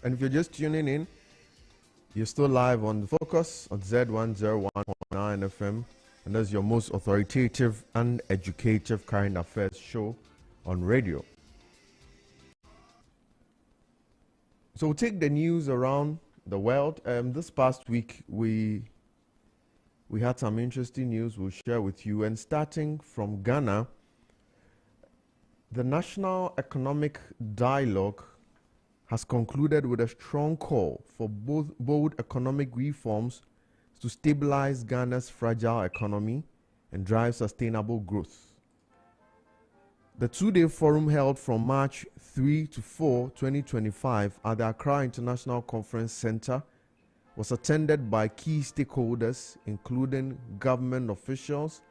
And if you're just tuning in, you're still live on The Focus on Z101.9 FM, and that's your most authoritative and educative current affairs show on radio. So we'll take the news around the world. This past week, we had some interesting news we'll share with you. And starting from Ghana, the National Economic Dialogue has concluded with a strong call for bold economic reforms to stabilize Ghana's fragile economy and drive sustainable growth. The two-day forum held from March 3 to 4, 2025 at the Accra International Conference Center was attended by key stakeholders, including government officials,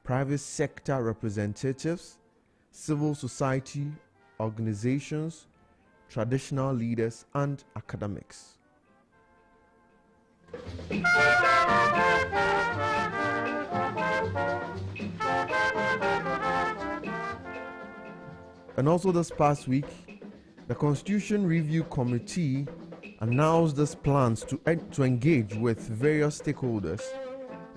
private sector representatives, civil society organizations, traditional leaders, and academics. And also this past week, the Constitution Review Committee announced its plans to engage with various stakeholders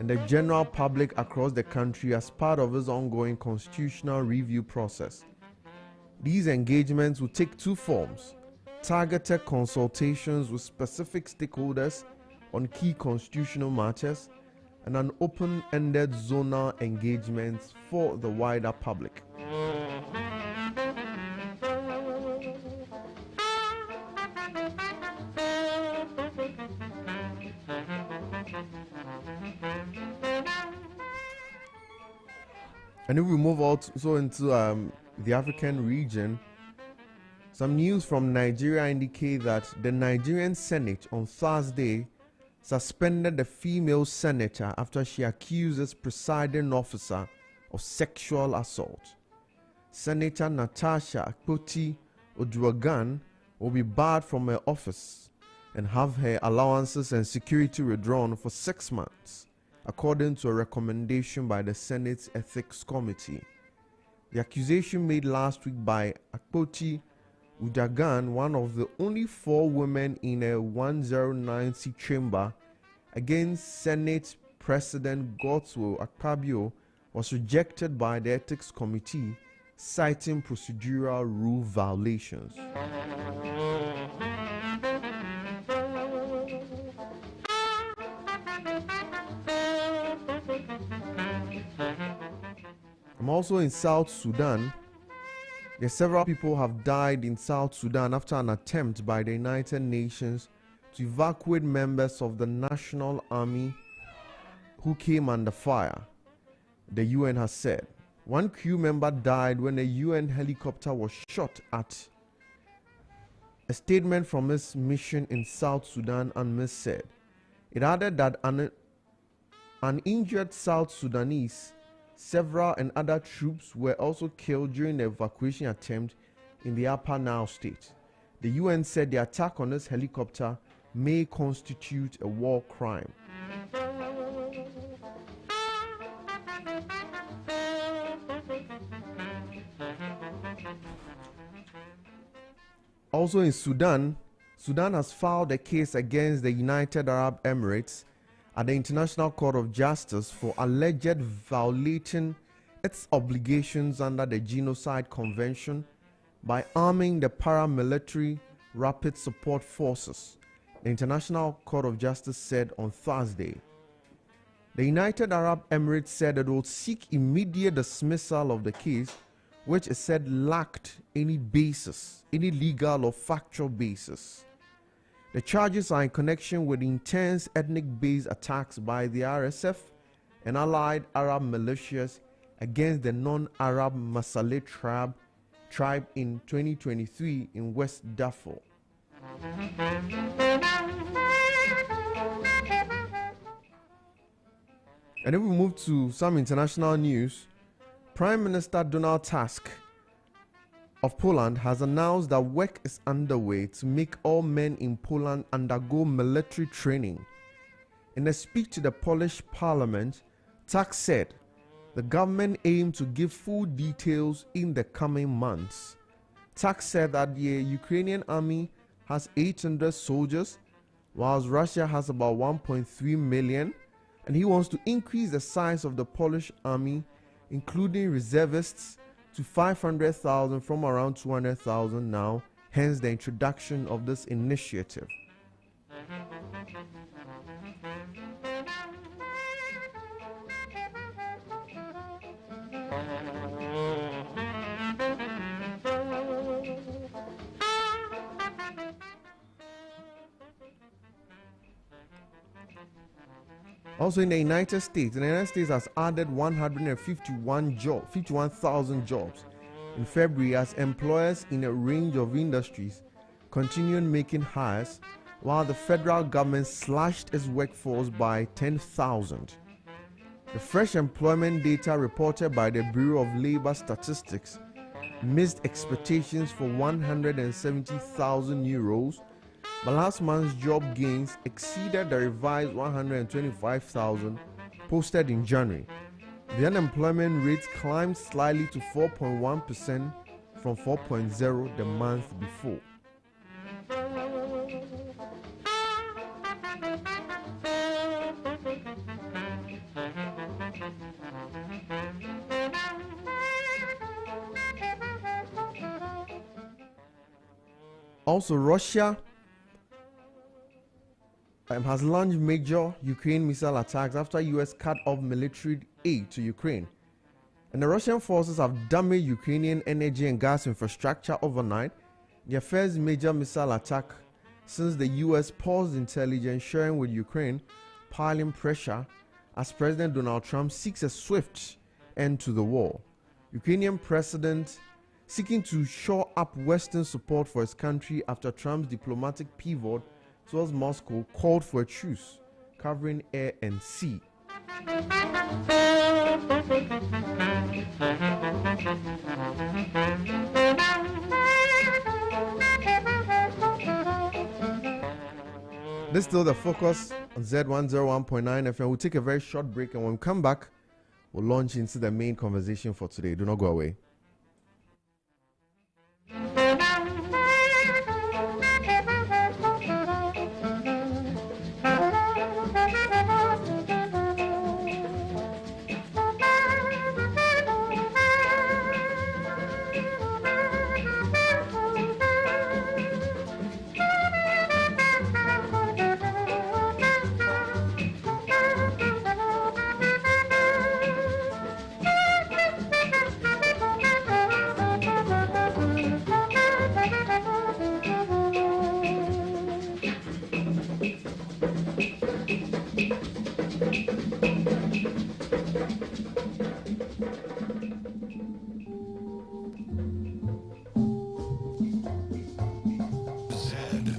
and the general public across the country as part of its ongoing constitutional review process. These engagements will take two forms: targeted consultations with specific stakeholders on key constitutional matters, and an open-ended zonal engagement for the wider public. And if we move also into the African region, some news from Nigeria indicate that the Nigerian Senate on Thursday suspended a female senator after she accused its presiding officer of sexual assault. Senator Natasha Akpoti-Oduaghan will be barred from her office and have her allowances and security withdrawn for 6 months, according to a recommendation by the Senate's Ethics Committee. The accusation made last week by Akpoti-Oduaghan, one of the only 4 women in a 109-seat chamber, against Senate President Godswill Akpabio, was rejected by the Ethics Committee, citing procedural rule violations. Also in South Sudan, several people have died in South Sudan after an attempt by the United Nations to evacuate members of the National Army who came under fire, the UN has said. One crew member died when a UN helicopter was shot at. A statement from its mission in South Sudan UNMISS said. It added that an injured South Sudanese, several and other troops were also killed during the evacuation attempt in the Upper Nile state. The UN said the attack on this helicopter may constitute a war crime. Also in Sudan, Sudan has filed a case against the United Arab Emirates at the International Court of Justice for alleged violating its obligations under the Genocide Convention by arming the paramilitary Rapid Support Forces, the International Court of Justice said on Thursday. The United Arab Emirates said it would seek immediate dismissal of the case, which it said lacked any legal or factual basis. The charges are in connection with intense ethnic-based attacks by the RSF and allied Arab militias against the non-Arab Masaleh tribe in 2023 in West Darfur. And if we move to some international news, Prime Minister Donald Tusk of Poland has announced that work is underway to make all men in Poland undergo military training. In a speech to the Polish parliament, Tusk said the government aims to give full details in the coming months. Tusk said that the Ukrainian army has 800 soldiers, whilst Russia has about 1.3 million, and he wants to increase the size of the Polish army, including reservists, to 500,000 from around 200,000 now, hence the introduction of this initiative. Also in the United States has added 51,000 jobs in February as employers in a range of industries continued making hires, while the federal government slashed its workforce by 10,000. The fresh employment data reported by the Bureau of Labor Statistics missed expectations for 170,000 new roles, but last month's job gains exceeded the revised 125,000 posted in January. The unemployment rate climbed slightly to 4.1% from 4.0% the month before. Also, Russia has launched major Ukraine missile attacks after US cut off military aid to Ukraine. And the Russian forces have damaged Ukrainian energy and gas infrastructure overnight, their first major missile attack since the US paused intelligence sharing with Ukraine, piling pressure as President Donald Trump seeks a swift end to the war. Ukrainian president seeking to shore up Western support for his country after Trump's diplomatic pivot towards Moscow called for a truce covering air and sea. This is still the focus on Z101.9 FM. We'll take a very short break, and when we come back, we'll launch into the main conversation for today. Do not go away.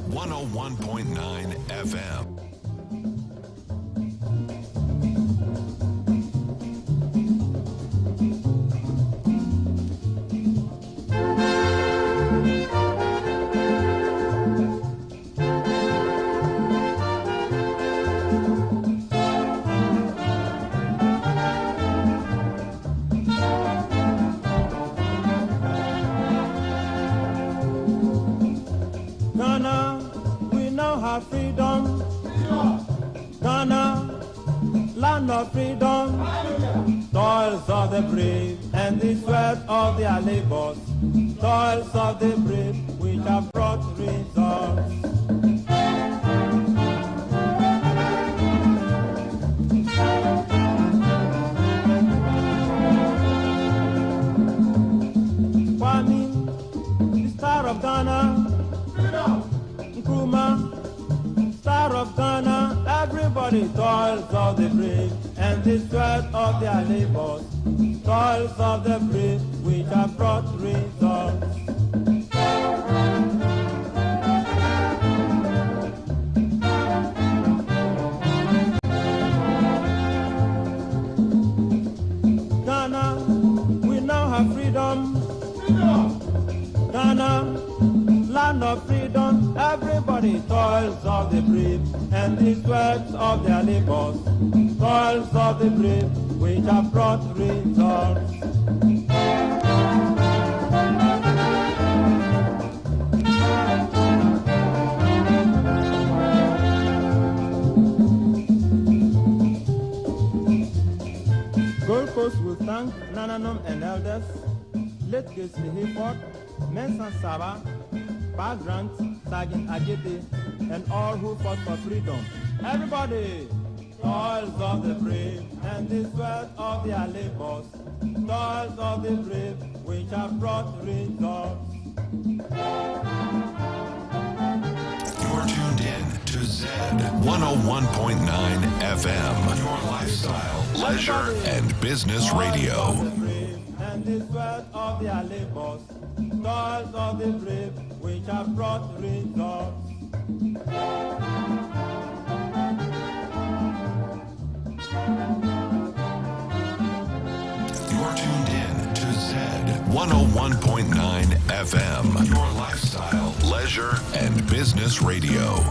Z101.9 FM. Toils of the brave and the sweat of their labors, toils of the brave which have brought results. Kwame, the star of Ghana, Nkrumah, star of Ghana, everybody toils of the brave and the sweat of their labors, toils of the brave which have brought results. Ghana, we now have freedom. Ghana, land of freedom, everybody toils of the brave and the sweat of their labors, toils of the brave which have brought results. Lucas Hayford, Mensa Saba, Bad Grant, Sergeant Ajete, and all who fought for freedom. Everybody! Toils of the brave and the sweat of their labors, toils of the brave which have brought results. You're tuned in to Z 101.9 FM, your lifestyle, leisure, and business radio. And the sweat of their labors, toils of the brave which have brought results. You're tuned in to Z 101.9 FM, your lifestyle, leisure, and business radio.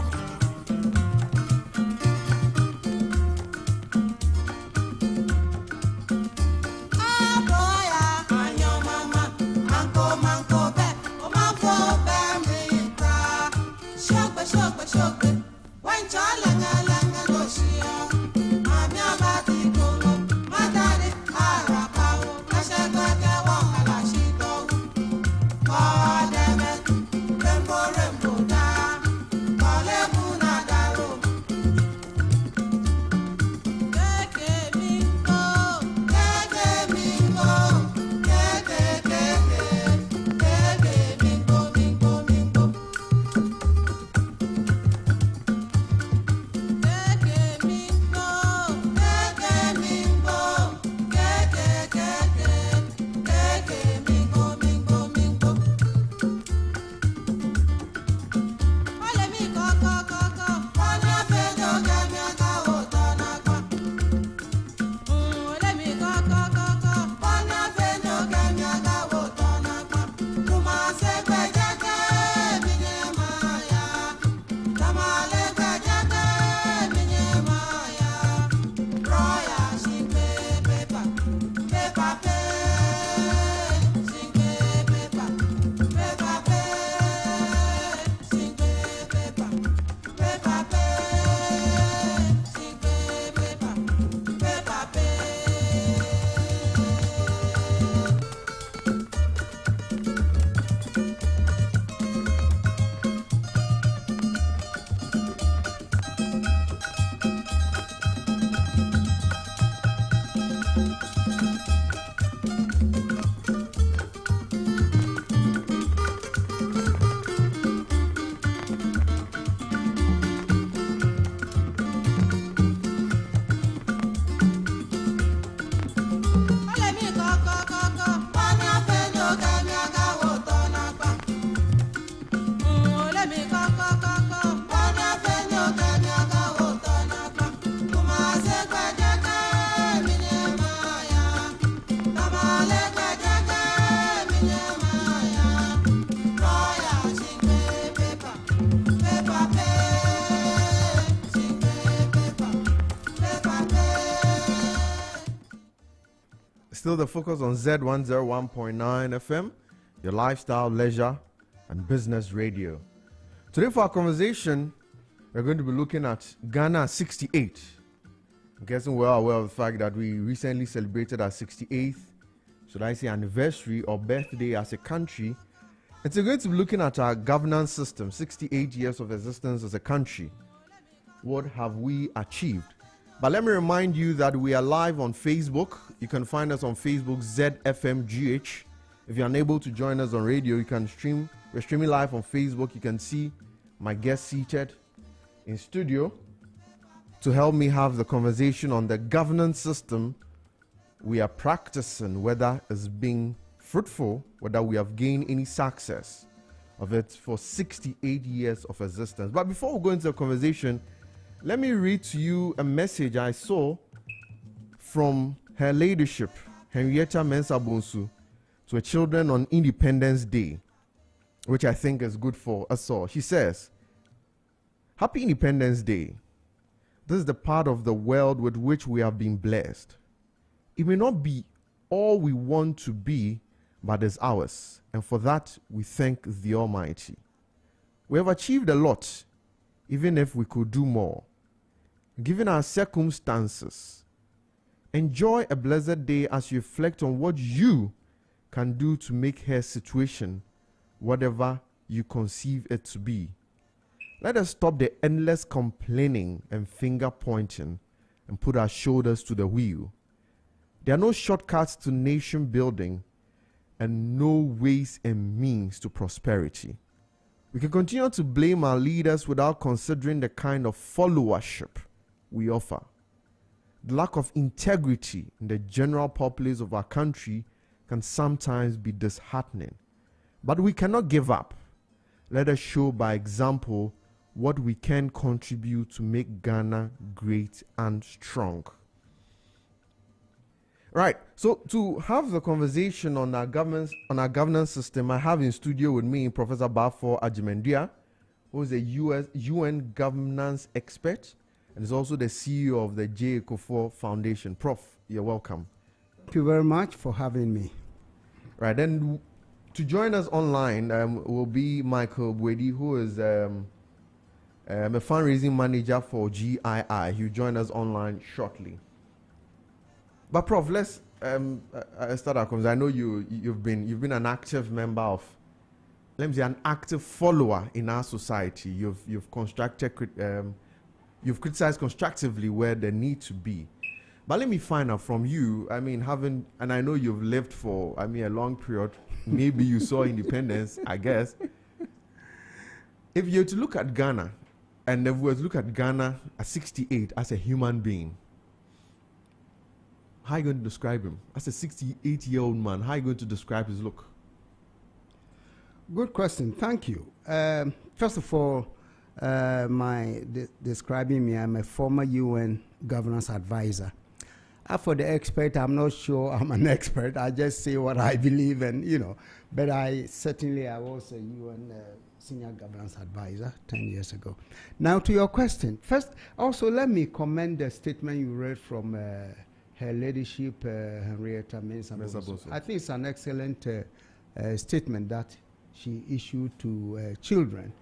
Still the focus on Z101.9 FM, your lifestyle, leisure, and business radio. Today for our conversation, we're going to be looking at Ghana 68. I'm guessing we're aware of the fact that we recently celebrated our 68th, should I say, anniversary or birthday as a country. And so we're going to be looking at our governance system, 68 years of existence as a country. What have we achieved? But let me remind you that we are live on Facebook. You can find us on Facebook, ZFMGH. If you're unable to join us on radio, you can stream. We're streaming live on Facebook. You can see my guest seated in studio to help me have the conversation on the governance system we are practicing, whether it's being fruitful, whether we have gained any success of it for 68 years of existence. But before we go into the conversation, let me read to you a message I saw from Her Ladyship, Henrietta Mensah Bonsu, to her children on Independence Day, which I think is good for us all. She says, "Happy Independence Day. This is the part of the world with which we have been blessed. It may not be all we want to be, but it's ours, and for that we thank the Almighty. We have achieved a lot, even if we could do more. Given our circumstances, enjoy a blessed day as you reflect on what you can do to make her situation whatever you conceive it to be. Let us stop the endless complaining and finger pointing and put our shoulders to the wheel. There are no shortcuts to nation building and no ways and means to prosperity. We can continue to blame our leaders without considering the kind of followership we offer. The lack of integrity in the general populace of our country can sometimes be disheartening. But we cannot give up. Let us show by example what we can contribute to make Ghana great and strong. Right, so to have the conversation on our governance system, I have in studio with me Professor Bafo Ajimendia, who is a UN governance expert and is also the CEO of the J. Ekufuor Foundation. Prof, you're welcome. Thank you very much for having me. Right, and to join us online will be Michael Bwedi, who is a fundraising manager for GII. He'll join us online shortly. But Prof, let's start our conversation. I know you've been an active member of, let me say, an active follower in our society. You've criticized constructively where there need to be. But let me find out from you. I mean, and I know you've lived for a long period. Maybe you saw independence, I guess. If you're to look at Ghana, and if we were to look at Ghana at 68 as a human being, how are you going to describe him? As a 68-year-old man, how are you going to describe his look? Good question. Thank you. First of all, describing me, I'm a former UN governance advisor. For the expert, I'm not sure I'm an expert. I just say what I believe, and But I was a UN senior governance advisor 10 years ago. Now to your question. First, also let me commend the statement you read from Her Ladyship Henrietta Mensah-Bonsu. I think it's an excellent statement that she issued to children,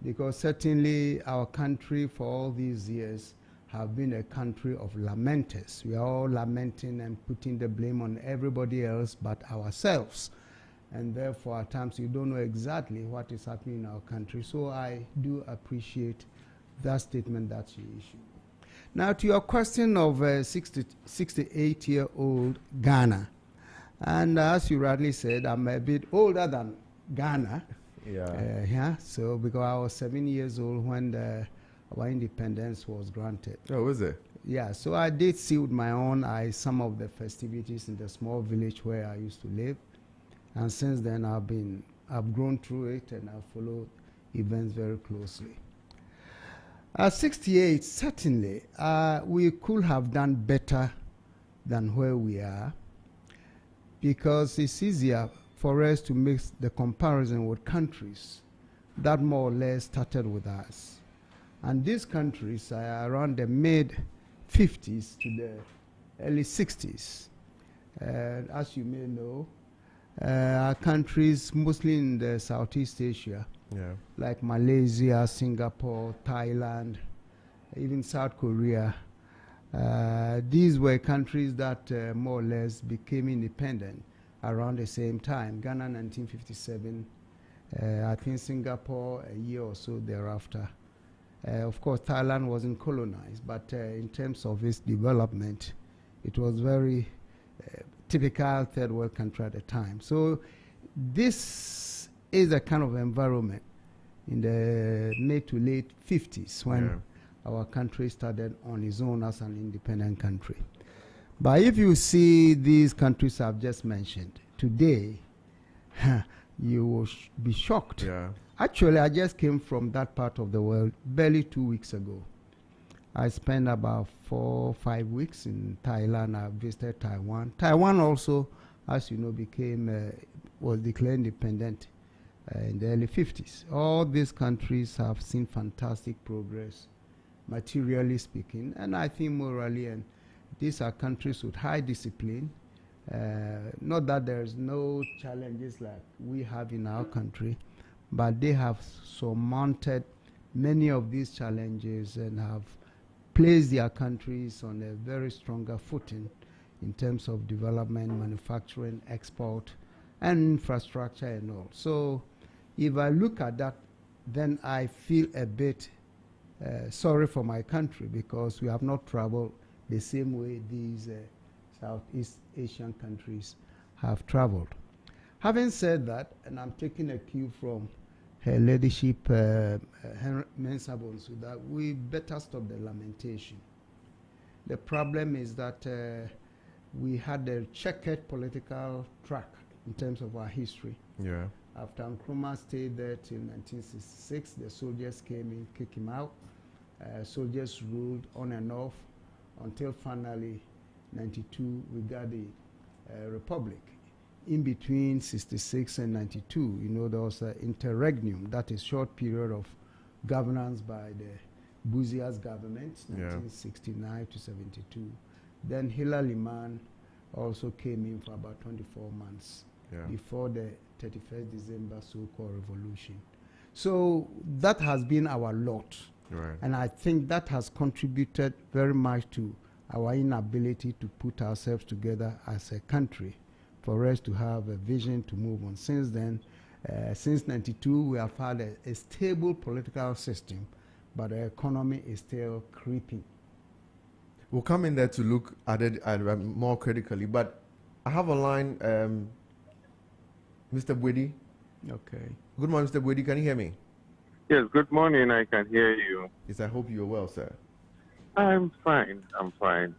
because certainly our country for all these years have been a country of lamenters. We are all lamenting and putting the blame on everybody else but ourselves. And therefore, at times, you don't know exactly what is happening in our country. So I do appreciate that statement that she issued. Now, to your question of 68-year-old Ghana. And as you rightly said, I'm a bit older than Ghana. Yeah. So, because I was 7 years old when our independence was granted. Oh, was it? Yeah, so I did see with my own eyes some of the festivities in the small village where I used to live. And since then, I've grown through it and I've followed events very closely. At 68, certainly, we could have done better than where we are, because it's easier for us to make the comparison with countries that more or less started with us. And these countries are around the mid-50s to the early 60s. As you may know, are countries mostly in the Southeast Asia, like Malaysia, Singapore, Thailand, even South Korea. These were countries that more or less became independent around the same time. Ghana 1957, I think Singapore a year or so thereafter. Of course, Thailand wasn't colonized, but in terms of its development, it was very typical third world country at the time. So this is a kind of environment in the mid to late 50s when our country started on its own as an independent country. But if you see these countries I've just mentioned today, you will be shocked. Actually, I just came from that part of the world barely 2 weeks ago. I spent about 4 or 5 weeks in Thailand. I visited Taiwan. Taiwan also, as you know, was declared independent in the early 50s. All these countries have seen fantastic progress, materially speaking, and I think morally. And these are countries with high discipline. Not that there's no challenges like we have in our country, but they have surmounted many of these challenges and have placed their countries on a very stronger footing in terms of development, manufacturing, export, and infrastructure and all. So if I look at that, then I feel a bit sorry for my country, because we have not traveled the same way these Southeast Asian countries have traveled. Having said that, and I'm taking a cue from Her Ladyship Mensah Bonsu, that we better stop the lamentation. The problem is that we had a checkered political track in terms of our history. Yeah. After Nkrumah stayed there till 1966, the soldiers came in, kicked him out. Soldiers ruled on and off until finally 92 we got the republic. In between 66 and 92, you know, there was an interregnum, that is short period of governance by the Buzia's government, 1969 to 72. Then Hilal Liman also came in for about 24 months before the 31st December so-called revolution. So that has been our lot. Right. And I think that has contributed very much to our inability to put ourselves together as a country for us to have a vision to move on. Since then, since 92, we have had a stable political system, but the economy is still creeping. We'll come in there to look at it more critically, but I have a line, Mr. Bwedi. Okay. Good morning, Mr. Bwedi. Can you hear me? Yes, good morning. I can hear you. Yes, I hope you're well, sir. I'm fine. I'm fine.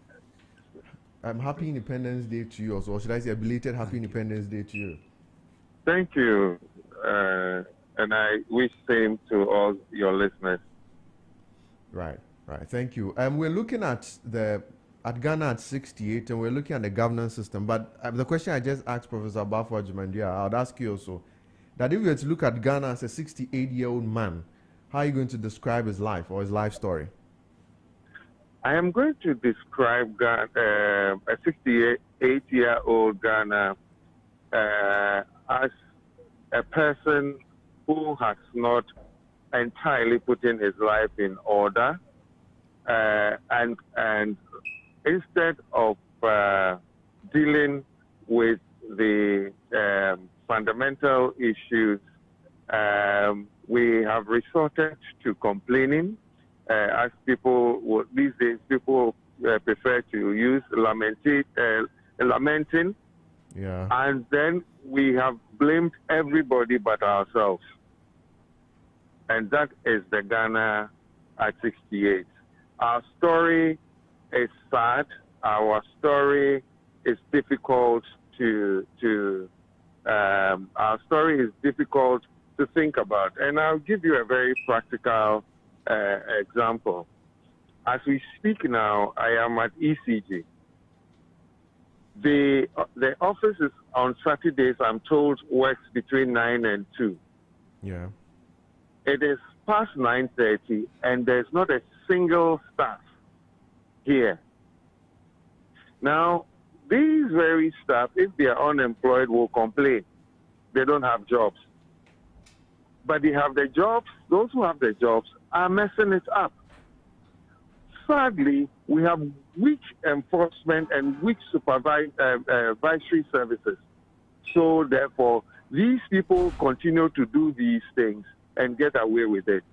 Happy Independence Day to you also, or should I say a belated Happy Independence Day to you? Thank you. And I wish same to all your listeners. Right. Thank you. We're looking at Ghana at 68, and we're looking at the governance system. But the question I just asked Professor Bafo Jumandia, I would ask you also, that if you were to look at Ghana as a 68-year-old man, how are you going to describe his life or his life story? I am going to describe a 68-year-old Ghana as a person who has not entirely put in his life in order, and instead of dealing with the fundamental issues, we have resorted to complaining. As people these days, people prefer to use lamenting, and then we have blamed everybody but ourselves. And that is the Ghana at 68. Our story is sad. Our story is difficult our story is difficult to think about. And I'll give you a very practical example. As we speak now, I am at ECG. The office is on Saturdays, I'm told, works between 9 and 2. Yeah. It is past 9:30, and there's not a single staff here. Now, these very staff, if they are unemployed, will complain. They don't have jobs. But they have the jobs. Those who have the jobs are messing it up. Sadly, we have weak enforcement and weak supervisory services. So, therefore, these people continue to do these things and get away with it.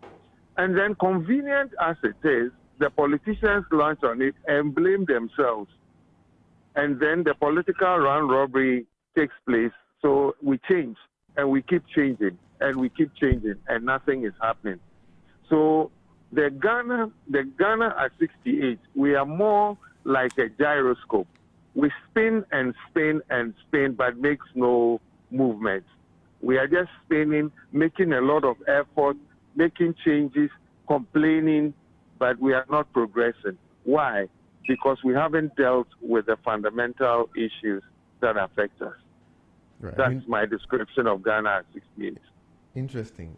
And then, convenient as it is, the politicians launch on it and blame themselves. And then the political round robbery takes place. So we change, and we keep changing, and we keep changing, and nothing is happening. So the Ghana at 68, we are more like a gyroscope. We spin and spin and spin, but makes no movement. We are just spinning, making a lot of effort, making changes, complaining, but we are not progressing. Why? Because we haven't dealt with the fundamental issues that affect us. Right. That's my description of Ghana at 68. Interesting.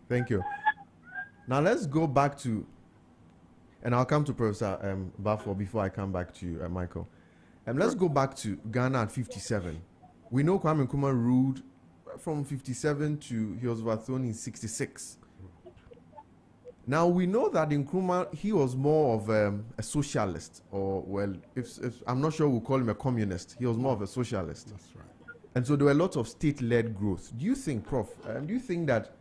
Thank you. Now let's go back to, and I'll come to Professor Bafo before I come back to you, Michael. Let's go back to Ghana at 57. We know Kwame Nkrumah ruled from 57 to he was overthrown in 66. Now we know that Nkrumah, he was more of a socialist, or well, if I'm not sure we'll call him a communist. He was more of a socialist. That's right. And so there were lots of state-led growth. Do you think, Prof, do you think that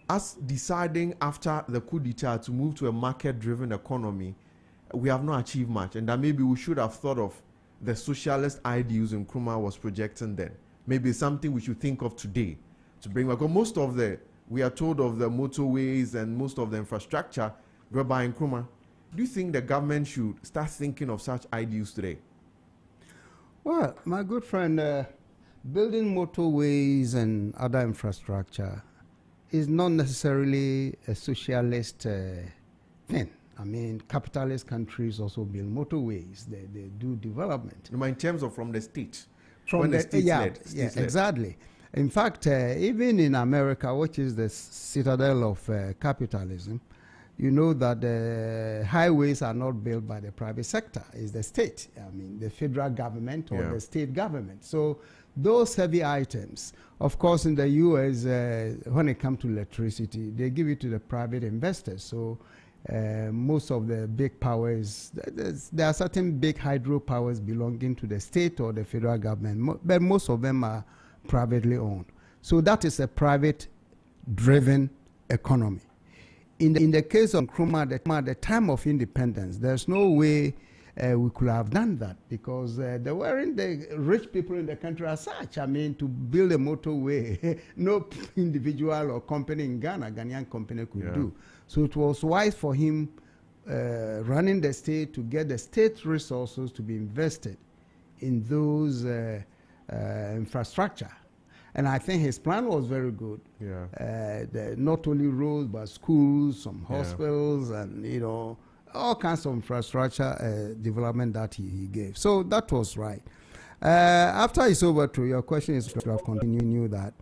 us deciding after the coup d'etat to move to a market-driven economy, we have not achieved much, and that maybe we should have thought of the socialist ideals Nkrumah was projecting then? Maybe it's something we should think of today to bring back. Because we are told of the motorways and most of the infrastructure brought by Nkrumah. Do you think the government should start thinking of such ideals today? Well, my good friend, building motorways and other infrastructure is not necessarily a socialist thing. I mean, capitalist countries also build motorways. They do development. In terms of from the state? From the state led. Yeah, exactly. In fact, even in America, which is the citadel of capitalism, you know that highways are not built by the private sector. It's the state. I mean, the federal government or the state government. So those heavy items, of course, in the U.S., when it comes to electricity, they give it to the private investors. So most of the big powers, there are certain big hydro powers belonging to the state or the federal government, but most of them are privately owned. So that is a private-driven economy. In the case of Nkrumah, at the time of independence, there's no way we could have done that, because there weren't the rich people in the country as such. I mean, to build a motorway, no individual or company in Ghana, Ghanaian company could do. So it was wise for him running the state to get the state resources to be invested in those infrastructure. And I think his plan was very good. Not only roads, but schools, some hospitals, and, you know, all kinds of infrastructure development that he gave. So that was right. After it's over, to your question is to have continued that.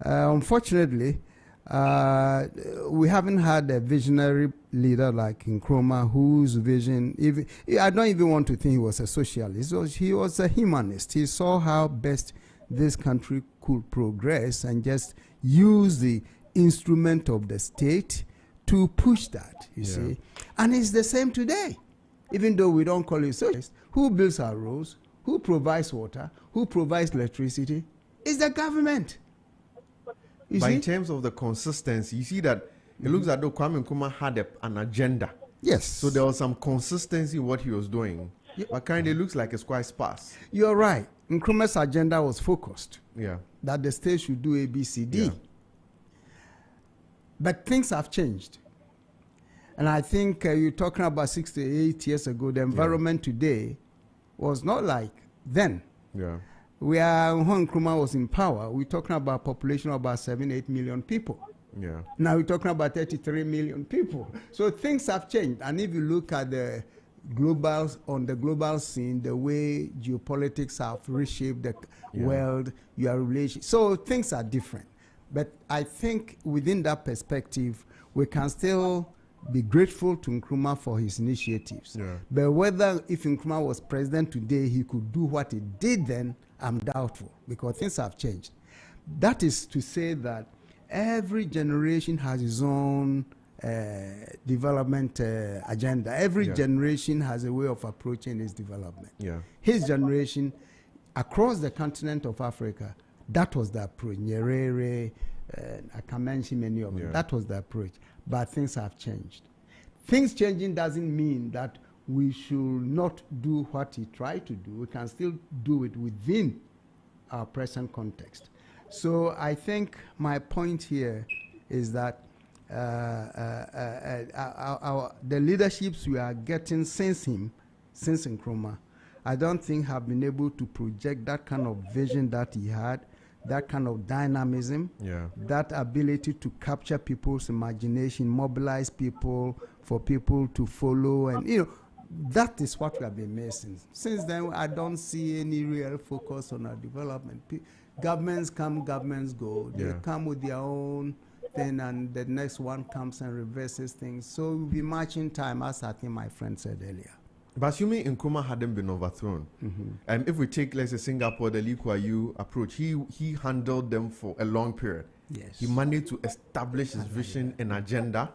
Unfortunately, we haven't had a visionary leader like Nkrumah, whose vision, I don't even want to think he was a socialist. He was a humanist. He saw how best this country could progress and just use the instrument of the state to push that, you see. And it's the same today. Even though we don't call it socialist, who builds our roads, who provides water, who provides electricity? It's the government. But in terms of the consistency, you see that it looks as though Kwame Nkrumah had an agenda. Yes. So there was some consistency in what he was doing. But kind of looks like it's quite sparse. You're right. Nkrumah's agenda was focused. Yeah. That the state should do A, B, C, D. Yeah. But things have changed. And I think you're talking about 6 to 8 years ago, the environment today was not like then. Yeah. When Nkrumah was in power, we're talking about a population of about 7-8 million people. Yeah. Now we're talking about 33 million people. So things have changed. And if you look at the on the global scene, the way geopolitics have reshaped the world, your relations. So things are different. But I think within that perspective, we can still be grateful to Nkrumah for his initiatives. Yeah. But whether if Nkrumah was president today, he could do what he did then, I'm doubtful, because things have changed. That is to say that every generation has its own development agenda. Every generation has a way of approaching its development. Yeah. His generation, across the continent of Africa, that was the approach. Nyerere, I can mention many of them. That was the approach. But things have changed. Things changing doesn't mean that we should not do what he tried to do. We can still do it within our present context. So I think my point here is that the leaderships we are getting since Nkrumah, I don't think have been able to project that kind of vision that he had, that kind of dynamism, that ability to capture people's imagination, mobilize people, for people to follow, and that is what we have been missing. Since then, I don't see any real focus on our development. Governments come, governments go. They come with their own thing, and the next one comes and reverses things. So we'll be marching time, as I think my friend said earlier. But assuming Nkrumah hadn't been overthrown, if we take, let's say, Singapore, the Lee Kuan Yew approach, he handled them for a long period. Yes. He managed to establish his vision and agenda,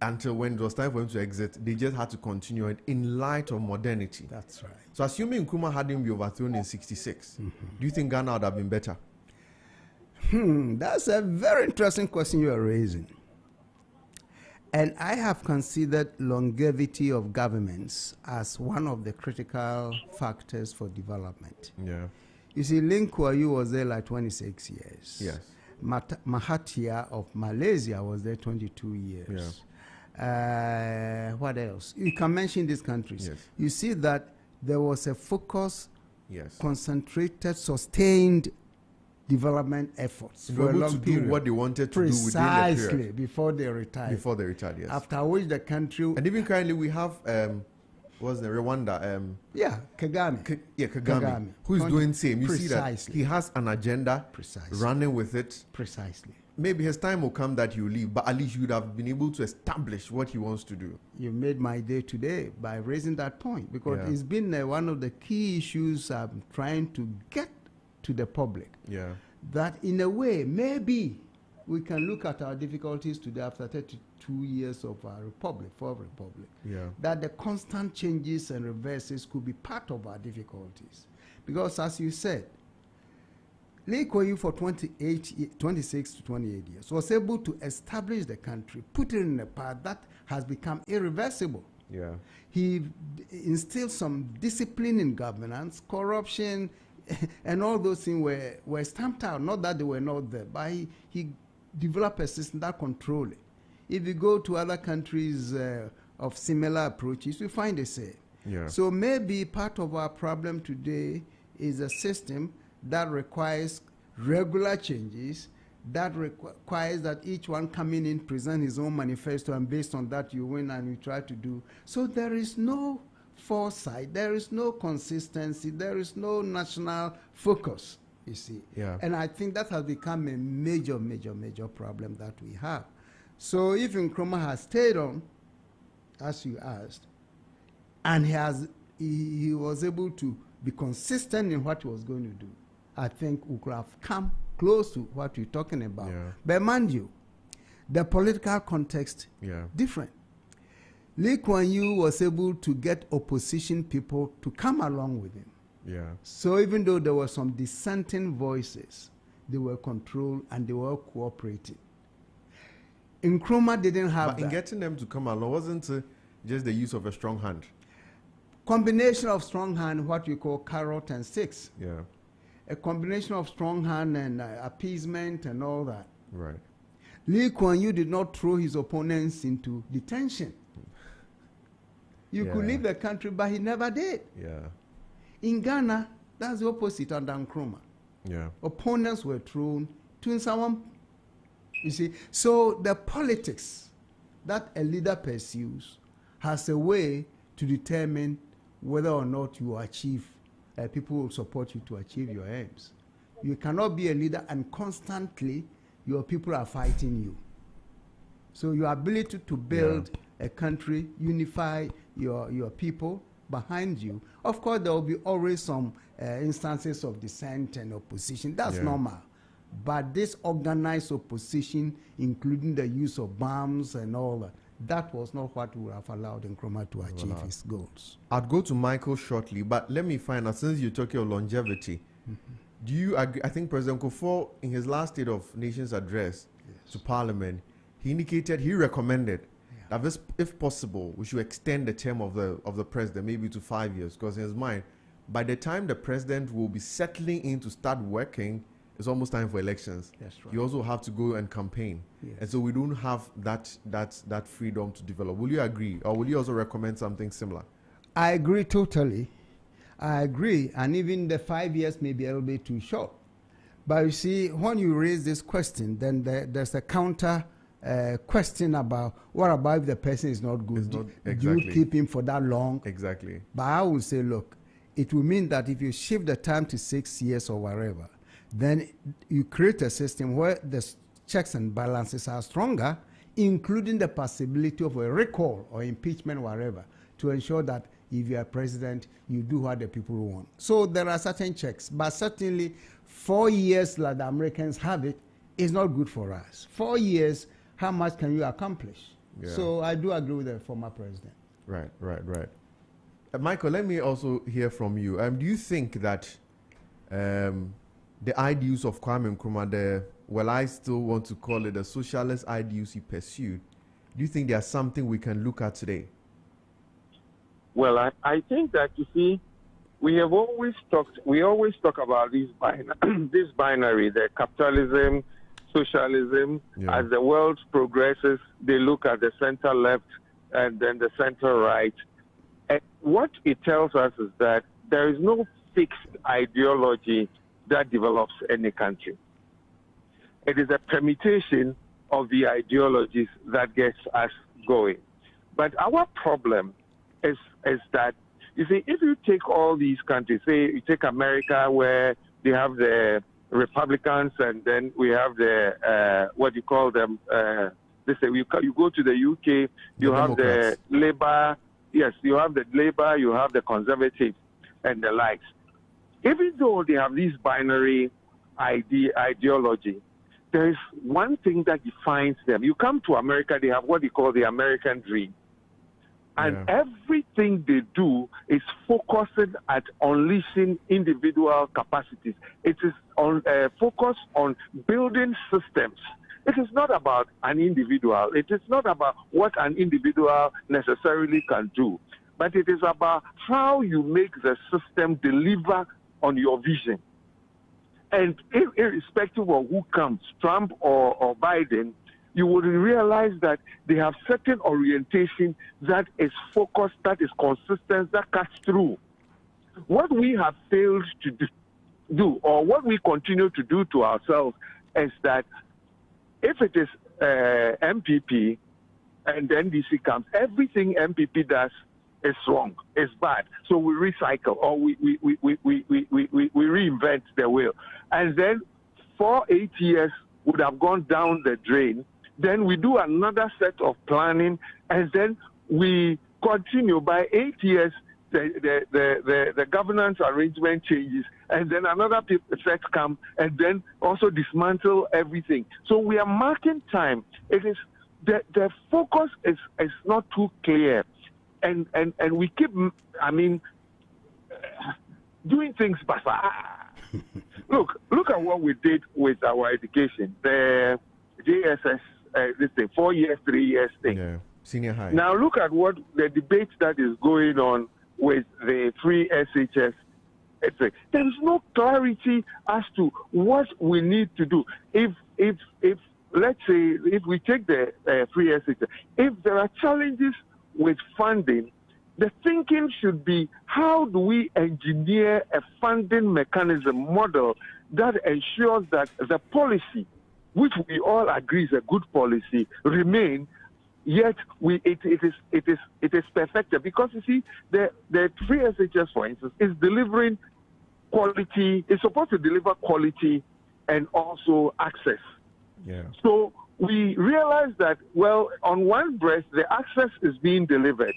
until when it was time for him to exit, they just had to continue it in light of modernity. That's right. So assuming Nkrumah hadn't been overthrown in 66, do you think Ghana would have been better? That's a very interesting question you are raising. And I have considered longevity of governments as one of the critical factors for development. Yeah. You see, Lee Kuan Yew was there like 26 years. Yes. Mahathir of Malaysia was there 22 years. Yeah. What else? You can mention these countries. Yes. You see that there was a focus, yes, concentrated, sustained development efforts they for were a able long to period. do what they wanted to do within the Precisely, period. before they retired. Before they retired, yes. After which the country... And even currently we have, what's the Rwanda? Kagame. Kagame. Who is doing same. You see that Precisely. he has an agenda, Precisely. running with it. Precisely. Maybe his time will come that he will leave, but at least you would have been able to establish what he wants to do. You made my day today by raising that point, because Yeah. it's been one of the key issues I'm trying to get to the public. Yeah. That in a way, maybe we can look at our difficulties today after 32 years of our republic, fourth republic. Yeah. That the constant changes and reverses could be part of our difficulties. Because as you said, Lee Kuan Yew for 26 to 28 years was able to establish the country, put it in a path that has become irreversible. Yeah. He instilled some discipline in governance, corruption, and all those things were stamped out. Not that they were not there, but he developed a system that controlled it. If you go to other countries of similar approaches, you find the same. Yeah. So maybe part of our problem today is a system that requires regular changes, that requires that each one coming in present his own manifesto, and based on that you win and you try to do. So there is no foresight, there is no consistency, there is no national focus, you see. Yeah. And I think that has become a major problem that we have. So if Nkrumah has stayed on, as you asked, and he was able to be consistent in what he was going to do, I think we could have come close to what you're talking about. Yeah. But mind you, the political context different. Lee Kuan Yew was able to get opposition people to come along with him. Yeah. So even though there were some dissenting voices, they were controlled and they were cooperating. Nkrumah didn't have But in getting them to come along, wasn't just the use of a strong hand? Combination of strong hand, what we call carrot and sticks. Yeah. A combination of strong hand and appeasement and all that. Right. Lee Kuan Yew did not throw his opponents into detention. You could leave the country, but he never did. Yeah. In Ghana, that's the opposite under Nkrumah. Yeah. Opponents were thrown to someone, you see. So the politics that a leader pursues has a way to determine whether or not you achieve, people will support you to achieve your aims. You cannot be a leader and constantly your people are fighting you. So your ability to build a country, unify your people behind you. Of course, there will be always some instances of dissent and opposition. That's normal. But this organized opposition, including the use of bombs and all that, that was not what would have allowed Nkrumah to achieve his goals. I'd go to Michael shortly, but let me find out, since you're talking of longevity, do you agree? I think President Kufuor, in his last State of Nations address to Parliament, he indicated, he recommended that this, if possible, we should extend the term of the president maybe to 5 years, because in his mind, by the time the president will be settling in to start working, it's almost time for elections. That's right. You also have to go and campaign. Yes. And so we don't have that freedom to develop. Will you agree? Or will you also recommend something similar? I agree totally. I agree. And even the 5 years may be a little bit too short. But you see, when you raise this question, then there's a counter question about what about if the person is not good? Do you keep him for that long? Exactly. But I would say, look, it will mean that if you shift the time to 6 years or whatever, then you create a system where the checks and balances are stronger, including the possibility of a recall or impeachment, whatever, to ensure that if you are president, you do what the people want. So there are certain checks, but certainly 4 years like the Americans have it is not good for us. 4 years, how much can you accomplish? Yeah. So I do agree with the former president. Right. Michael, let me also hear from you. Do you think that the ideals of Kwame Nkrumah, I still want to call it the socialist ideals he pursued, do you think there's something we can look at today? Well, I think that, you see, we always talk about this binary, the capitalism, socialism. Yeah. As the world progresses, they look at the center left and then the center right. And what it tells us is that there is no fixed ideology that develops any country. It is a permutation of the ideologies that gets us going. But our problem is that, you see, if you take all these countries, say you take America, where they have the Republicans, and then we have the, what do you call them? They say you go to the UK, you have Democrats. the Labour, yes, you have the Labour, you have the Conservatives, and the likes. Even though they have this binary ideology, there is one thing that defines them. You come to America, they have what they call the American dream. And everything they do is focusing at unleashing individual capacities. It is focused on building systems. It is not about an individual. It is not about what an individual necessarily can do. But it is about how you make the system deliver on your vision. And irrespective of who comes, Trump or Biden, you would realize that they have certain orientation that is focused, that is consistent, that cuts through. What we have failed to do, or what we continue to do to ourselves, is that if it is MPP and the NDC comes, everything MPP does is wrong, is bad. So we recycle, or we reinvent the wheel. And then 8 years would have gone down the drain. Then we do another set of planning, and then we continue. By 8 years, the governance arrangement changes, and then another set come, and then also dismantle everything. So we are marking time. It is the focus is not too clear, and we keep, doing things bizarre. Look at what we did with our education, the JSS. This thing, 4 years, 3 years thing. Yeah, senior high. Now look at what the debate that is going on with the free SHS. There is no clarity as to what we need to do. If let's say, if we take the free SHS, if there are challenges with funding, the thinking should be, how do we engineer a funding mechanism model that ensures that the policy, which we all agree is a good policy, remain, yet it is perfected. Because you see, the free SHS, for instance, is delivering quality, is supposed to deliver quality and also access. Yeah. So we realize that, well, on one breast, the access is being delivered,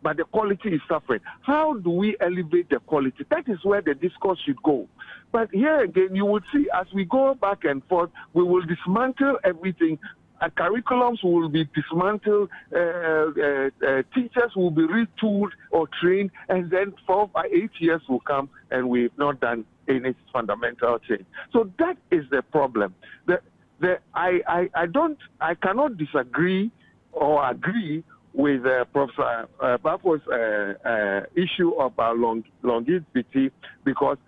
but the quality is suffering. How do we elevate the quality? That is where the discourse should go. But here again, you would see, as we go back and forth, we will dismantle everything. Curriculums will be dismantled, teachers will be retooled or trained, and then 4 or 8 years will come and we've not done any fundamental change. So that is the problem. I cannot disagree or agree with Professor Bafo's issue about longevity, because,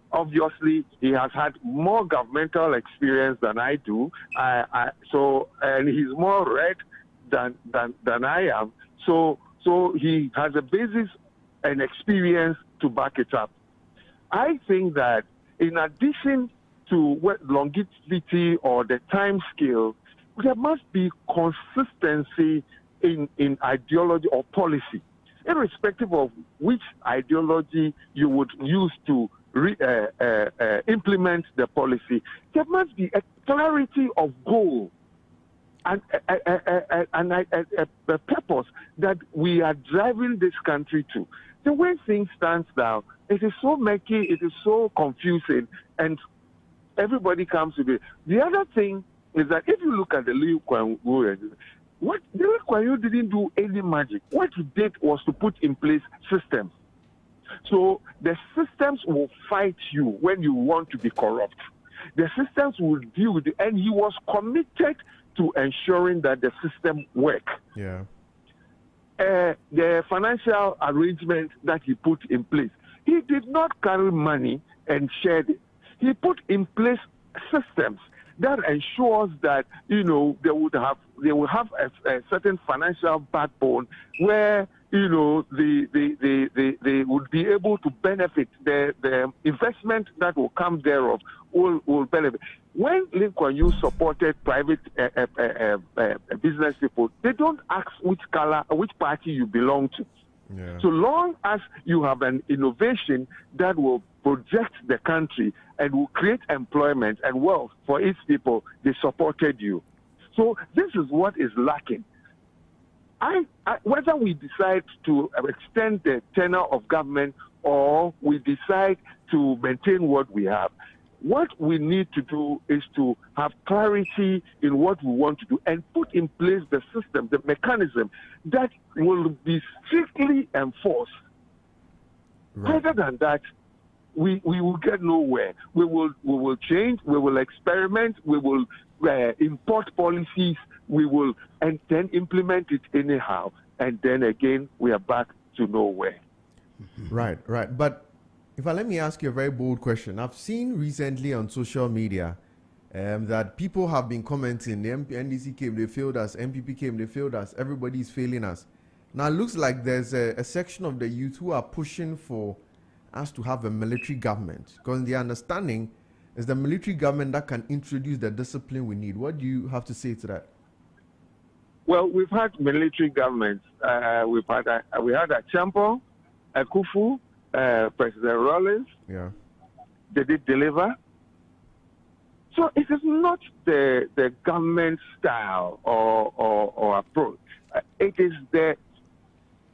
obviously, he has had more governmental experience than I do, and he's more read than I am. So he has a basis and experience to back it up. I think that in addition to longevity or the time scale, there must be consistency in ideology or policy, irrespective of which ideology you would use to implement the policy. There must be a clarity of goal and a purpose that we are driving this country to. The way things stand now, it is so murky, it is so confusing, and everybody comes to it. The other thing is that if you look at the Lee Kuan Yew, What Lee Kuan Yew didn't do any magic. What he did was to put in place systems. So the systems will fight you when you want to be corrupt. The systems will deal with it, and he was committed to ensuring that the system work. Yeah. The financial arrangement that he put in place, he did not carry money and shared it. He put in place systems that ensures that they will have a certain financial backbone where they would be able to benefit. The investment that will come thereof will benefit. When Lee Kuan Yew supported private business people, they don't ask which color or which party you belong to. Yeah. So long as you have an innovation that will project the country and will create employment and wealth for its people, they supported you. So this is what is lacking. Whether we decide to extend the tenure of government or we decide to maintain what we have, what we need to do is to have clarity in what we want to do and put in place the system, the mechanism that will be strictly enforced. Right. Other than that, we will get nowhere. We will change, we will experiment, we will import policies, and then implement it anyhow. And then again, we are back to nowhere. Right. But let me ask you a very bold question. I've seen recently on social media that people have been commenting, the NDC came, they failed us, MPP came, they failed us, everybody is failing us. Now it looks like there's a section of the youth who are pushing for us to have a military government, because the understanding is the military government that can introduce the discipline we need. What do you have to say to that? Well, we've had military governments. We had a Champo, a Kufu, President Rawlings. Yeah. They did deliver. So it is not the government style or approach. It is the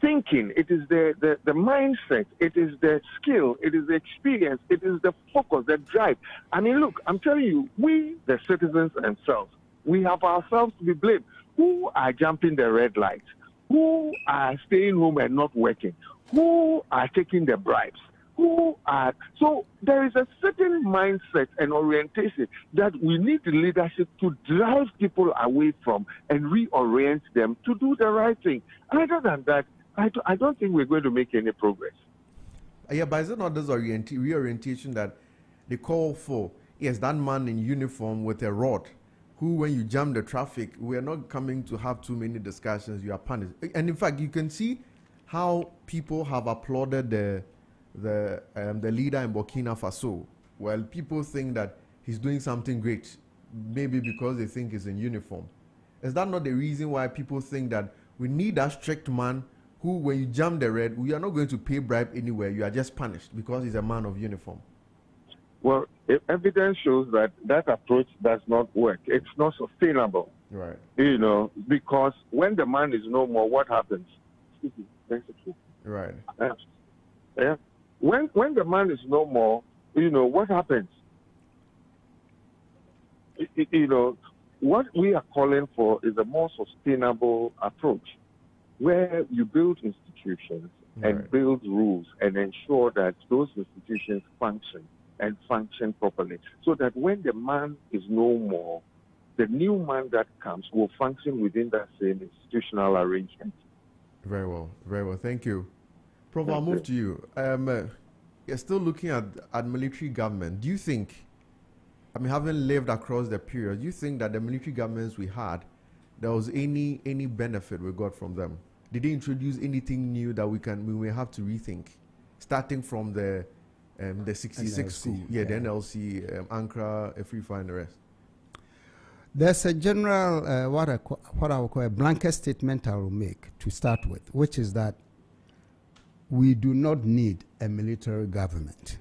thinking, it is the mindset, it is the skill, it is the experience, it is the focus, the drive. I mean, look, I'm telling you, we, the citizens themselves, we have ourselves to be blamed. Who are jumping the red lights? Who are staying home and not working? Who are taking the bribes? So there is a certain mindset and orientation that we need the leadership to drive people away from and reorient them to do the right thing. Other than that, I don't think we're going to make any progress. Yeah, but is it not this reorientation that they call for? Yes, that man in uniform with a rod, who when you jam the traffic, we are not coming to have too many discussions, you are punished. And in fact, you can see how people have applauded the leader in Burkina Faso. Well, people think that he's doing something great, maybe because they think he's in uniform. Is that not the reason why people think that we need that strict man who, when you jam the red, we are not going to pay bribe anywhere, you are just punished because he's a man of uniform? Well, evidence shows that approach does not work. It's not sustainable. Right. Because when the man is no more, what happens? Right. Yeah. When the man is no more, what happens? What we are calling for is a more sustainable approach where you build institutions and build rules and ensure that those institutions function and function properly, so that when the man is no more, the new man that comes will function within that same institutional arrangement. Very well. Thank you. Prof, I'll move to you. You're still looking at military government. Do you think, having lived across the period, do you think that the military governments we had, there was any benefit we got from them? Did they introduce anything new that we may have to rethink, starting from the 66 school, the NLC, Ankara, Afrifa, and the rest? There's a general, what I would call a blanket statement I will make to start with, which is that we do not need a military government.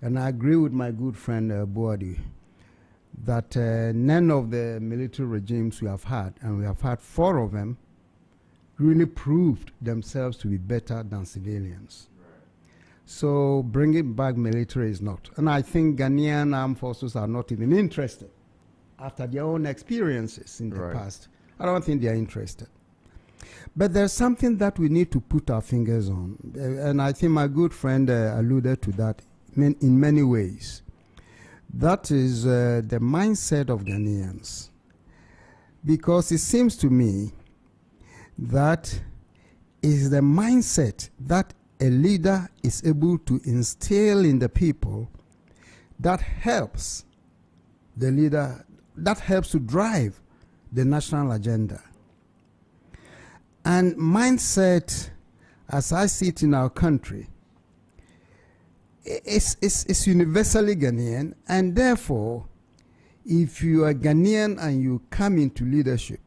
And I agree with my good friend Boadi that none of the military regimes we have had, and we have had 4 of them, really proved themselves to be better than civilians. So bringing back military is not. And I think Ghanaian armed forces are not even interested after their own experiences in the past. I don't think they are interested. But there's something that we need to put our fingers on. And I think my good friend alluded to that in many ways. That is the mindset of Ghanaians. Because it seems to me that is the mindset that a leader is able to instill in the people that helps the leader, that helps to drive the national agenda. And mindset, as I see it in our country, is universally Ghanaian, and therefore, if you are Ghanaian and you come into leadership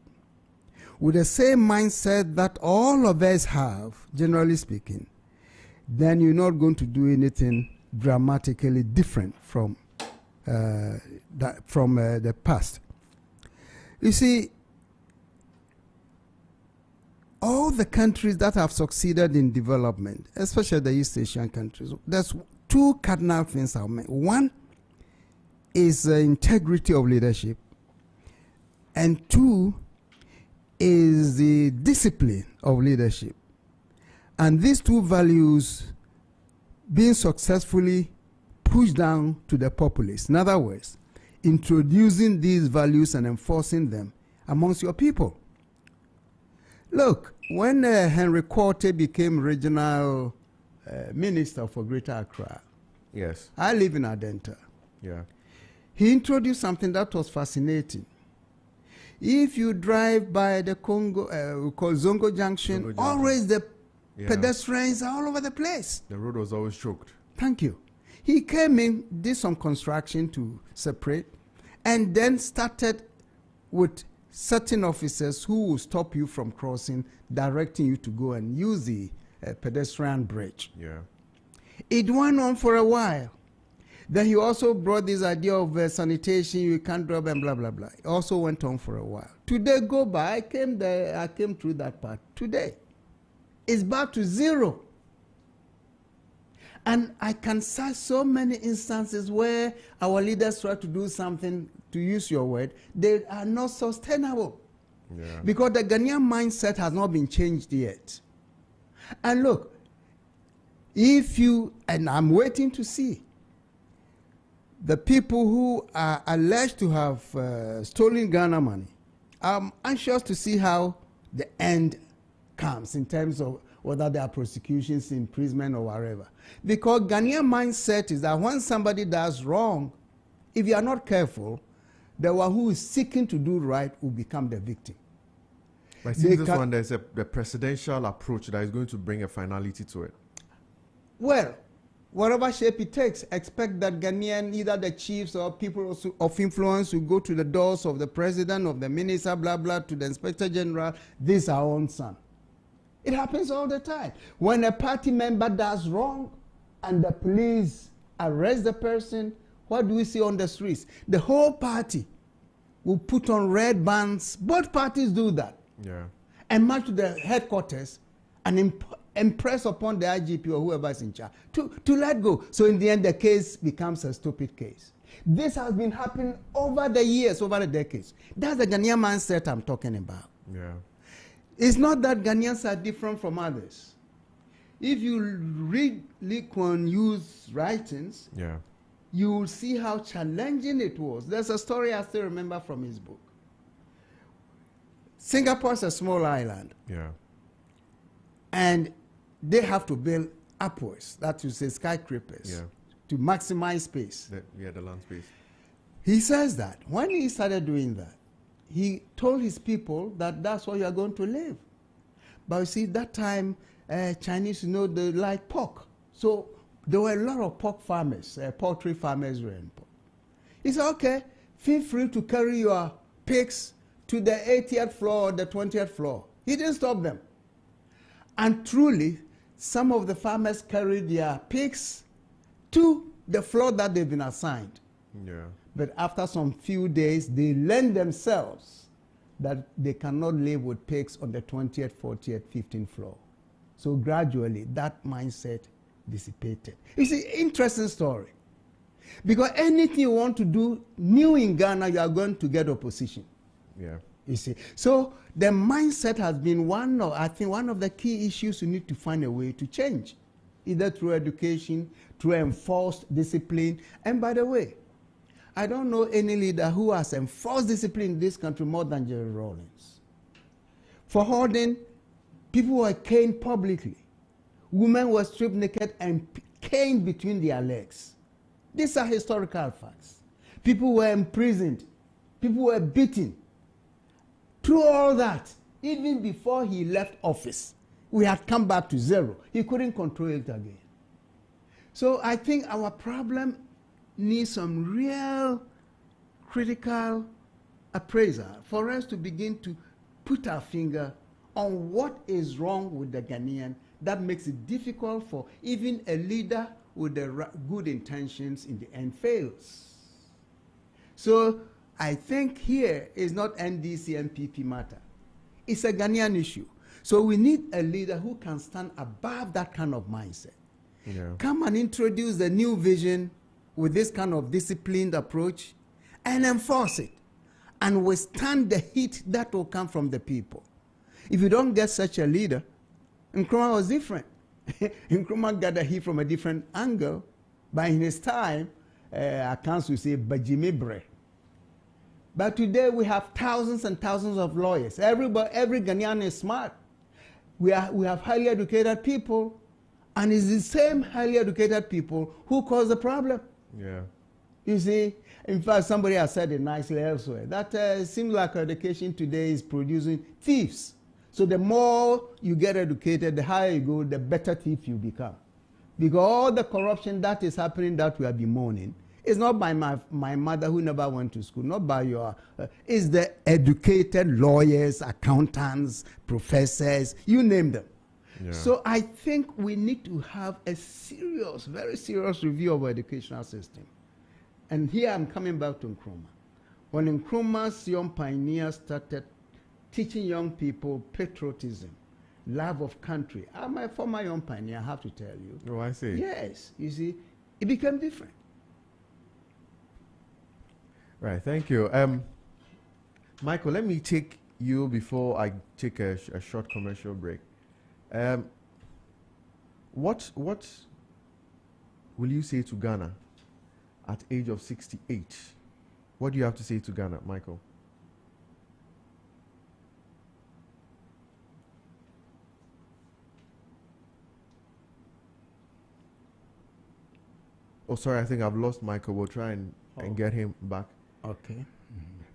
with the same mindset that all of us have, generally speaking, then you're not going to do anything dramatically different from the past. You see, all the countries that have succeeded in development, especially the East Asian countries, there's two cardinal things I'll make. One is the integrity of leadership, and two is the discipline of leadership. And these two values being successfully pushed down to the populace. In other words, introducing these values and enforcing them amongst your people. Look, when Henry Quartey became regional minister for Greater Accra, Yes. I live in Adenta. Yeah. He introduced something that was fascinating. If you drive by the Congo, we call Zongo Junction, Zongo Junction. always the Yeah. pedestrians are all over the place. The road was always choked. Thank you. He came in, did some construction to separate, and then started with certain officers who will stop you from crossing, directing you to go and use the pedestrian bridge. Yeah. It went on for a while. Then he also brought this idea of sanitation, you can't drop and blah, blah, blah. It also went on for a while. Today, go by, I came through that part. Today, it's back to zero. And I can cite so many instances where our leaders try to do something, to use your word, they are not sustainable. Yeah. Because the Ghanaian mindset has not been changed yet. And look, if you, and I'm waiting to see, the people who are alleged to have stolen Ghana money, I'm anxious to see how the end comes in terms of whether there are prosecutions, imprisonment, or whatever. Because Ghanaian mindset is that when somebody does wrong, if you are not careful, the one who is seeking to do right will become the victim. But I see this one, there's the presidential approach that is going to bring a finality to it. Well, whatever shape it takes, expect that Ghanaian, either the chiefs or people of influence, will go to the doors of the president, of the minister, blah, blah, to the inspector general. This is our own son. It happens all the time. When a party member does wrong and the police arrest the person, what do we see on the streets? The whole party will put on red bands. Both parties do that. Yeah. And march to the headquarters and impress upon the IGP or whoever is in charge to let go. So in the end, the case becomes a stupid case. This has been happening over the years, over the decades. That's the Ghanaian mindset I'm talking about. Yeah. It's not that Ghanaians are different from others. If you read Lee Kuan Yew's writings, Yeah. you will see how challenging it was. There's a story I still remember from his book. Singapore is a small island, Yeah. and they have to build upwards, that is, say skyscrapers, Yeah. to maximize space. The land space. He says that when he started doing that, he told his people that that's where you are going to live. But you see, that time, Chinese, they like pork. So there were a lot of pork farmers, poultry farmers were in pork. He said, okay, feel free to carry your pigs to the 80th floor or the 20th floor. He didn't stop them. And truly, some of the farmers carried their pigs to the floor that they've been assigned. Yeah. But after some few days, they learned themselves that they cannot live with pigs on the 20th, 40th, 15th floor. So gradually, that mindset dissipated. It's an interesting story. Because anything you want to do new in Ghana, you are going to get opposition. Yeah. You see, so the mindset has been one of the key issues you need to find a way to change, either through education, through enforced discipline. And by the way, I don't know any leader who has enforced discipline in this country more than Jerry Rawlings. For hoarding, people were caned publicly. Women were stripped naked and caned between their legs. These are historical facts. People were imprisoned. People were beaten. Through all that, even before he left office, we had come back to zero. He couldn't control it again. So I think our problem needs some real critical appraisal for us to begin to put our finger on what is wrong with the Ghanaian that makes it difficult for even a leader with the good intentions in the end fails. So I think here is not NDC and PP matter. It's a Ghanaian issue. So we need a leader who can stand above that kind of mindset. Yeah. Come and introduce the new vision with this kind of disciplined approach and enforce it and withstand the heat that will come from the people. If you don't get such a leader, Nkrumah was different. Nkrumah got the heat from a different angle, but in his time, accounts will say Bajimibre. But today we have thousands and thousands of lawyers. Every Ghanaian is smart. We have highly educated people, and it's the same highly educated people who cause the problem. Yeah. You see, in fact, somebody has said it nicely elsewhere, that it seems like education today is producing thieves. So the more you get educated, the higher you go, the better thief you become. Because all the corruption that is happening that we are bemoaning, it's not by my mother who never went to school, not by your, it's the educated lawyers, accountants, professors, you name them. Yeah. So I think we need to have a serious, very serious review of our educational system. And here I'm coming back to Nkrumah. When Nkrumah's young pioneers started teaching young people patriotism, love of country, I'm a former young pioneer, I have to tell you. Oh, I see. Yes, you see, it became different. Right, thank you. Michael, let me take you before I take a short commercial break. What will you say to Ghana at age of 68? What do you have to say to Ghana, Michael? Oh, sorry, I think I've lost Michael. We'll try and get him back. Okay.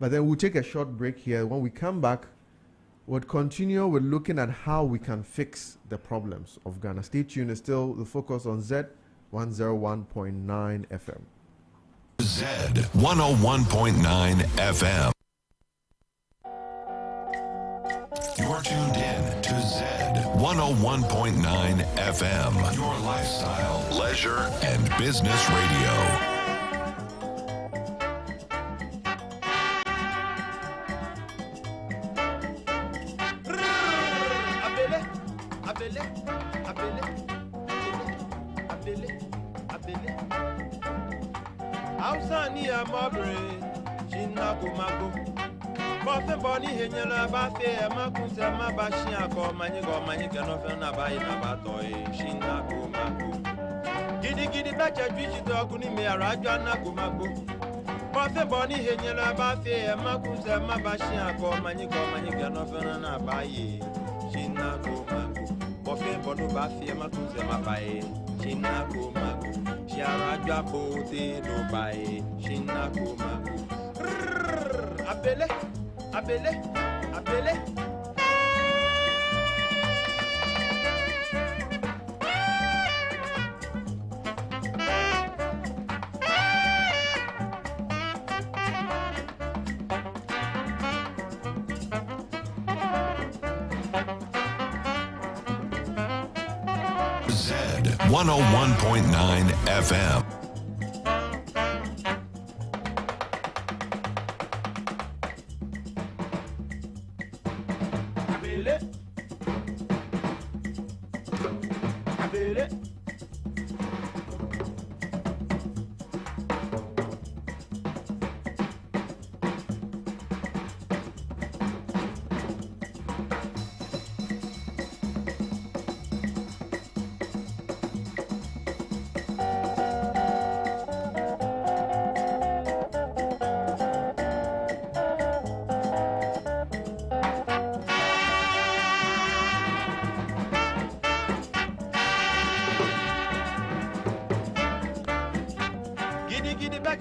But then we'll take a short break here. When we come back, we'll continue with looking at how we can fix the problems of Ghana. Stay tuned. It's still the focus on Z 101.9 FM. Z 101.9 FM. You're tuned in to Z 101.9 FM. Your lifestyle, leisure, and business radio. Gidi gidi bacha juji dogu ni me arajwa na gumago. Bofe boni henyela ba fe makuza mabashi ako manyi gano fena na baye. China gumago. Bofe bono ba fe makuza mabaye. China gumago. Shiarajwa bote no baye. China gumago. Abele. Z 101.9 FM.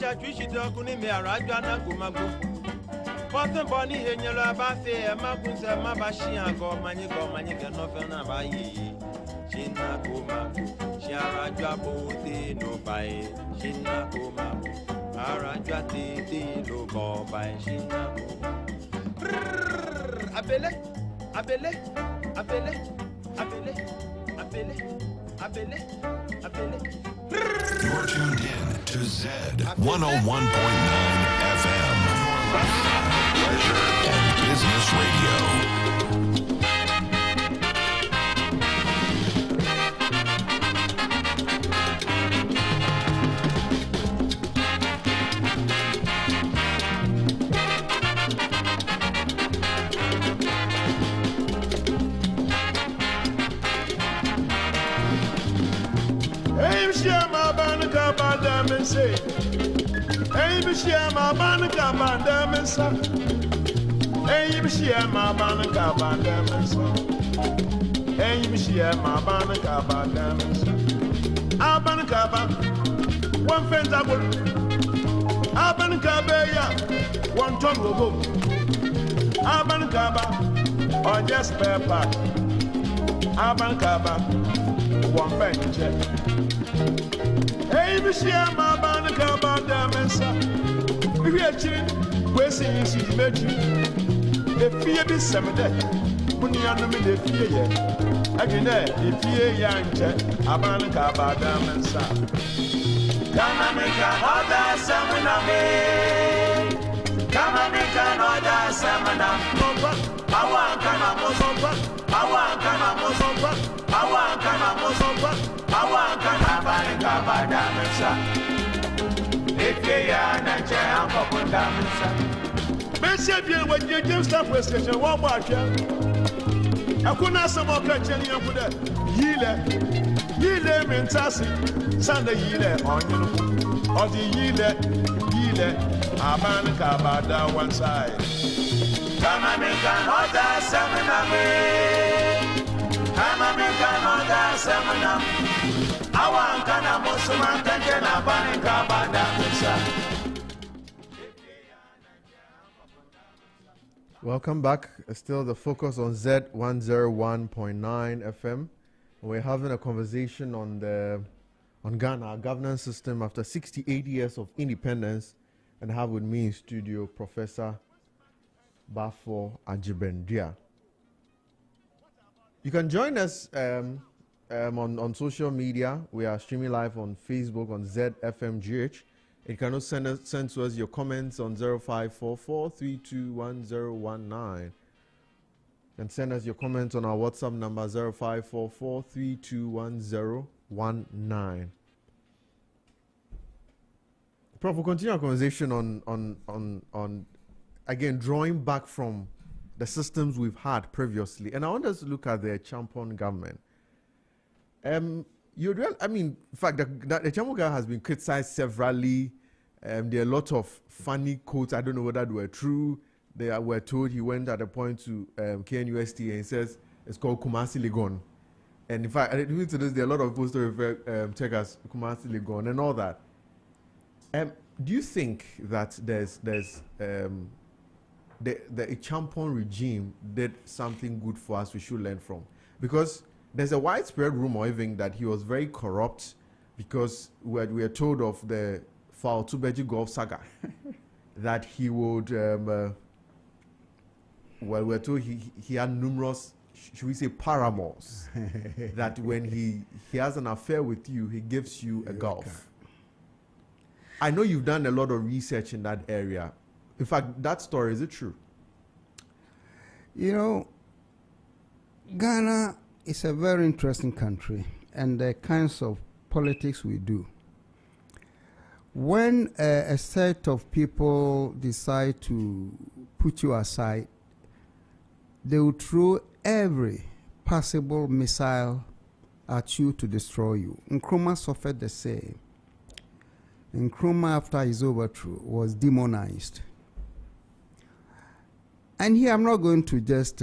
Aja Twishi Dokuni me Arajana Gumagu. Bottom Bonnie Henyala Bafe, Magunza Mabashi and go Mani Ganofana Bayi. Shina Kuma, Sharaja Bote no Baye, Shina Kuma, Arajati no Go by Shina Kuma. Abele, Abele, Abele, Abele, Abele, Abele, Abele. You're tuned in to Z 101.9 FM. Leisure and Business Radio. Say, hey, Bishama Banaka Bandamasa. Hey, Bishama Banaka Bandamasa. Hey, Bishama Banaka Bandamasa. Abanakaba, one fence up. Abanakaba, one ton will go. Abanakaba, or just spare part. Abanakaba, one bench. Hey, Bishama Banaka Bandamasa. We are chilling, we're seeing you see the the fear be some day. When you are the fear, again, the fear young Abanaka Bandamasa. Come and make another seminar. Come and make another seminar. I want Kanamos, I want Kanamos, I want Kanamos. I want to have a damage. If you are not jam upon damage, Bishop, when you give stop with station, one more. I couldn't ask some more catching you for that. Yile, Mentassi, Sunday Yile on you, or the Yile, Abanaka Bada one side. Come and make another seminar. Come and make another seminar. Welcome back. Still the focus on Z101.9 FM. We're having a conversation on Ghana, our governance system after 68 years of independence, and have with me in studio Professor Bafo Ajibendia. You can join us on social media. We are streaming live on Facebook on ZFMGH. You can also send to us your comments on 0544-321019. And send us your comments on our WhatsApp number 0544-321019. Prof, we'll continue our conversation on again, drawing back from the systems we've had previously. And I want us to look at the Champon government. In fact, the Champon government has been criticized severally. There are a lot of funny quotes. I don't know whether they were true. They were told he went at a point to KNUST and he says it's called Kumasi Legon. And in fact, even to this, there are a lot of people to take as Kumasi Legon and all that. Do you think that the Champon regime did something good for us we should learn from? Because there's a widespread rumor even that he was very corrupt, because we are told of the Fao Tubeji Golf saga that he would, we're told he had numerous, should we say, paramours, that when he has an affair with you, he gives you a golf. I know you've done a lot of research in that area. In fact, that story, is it true? You know, Ghana is a very interesting country, and the kinds of politics we do. When a set of people decide to put you aside, they will throw every possible missile at you to destroy you. Nkrumah suffered the same. Nkrumah, after his overthrow, was demonized. And here I'm not going to just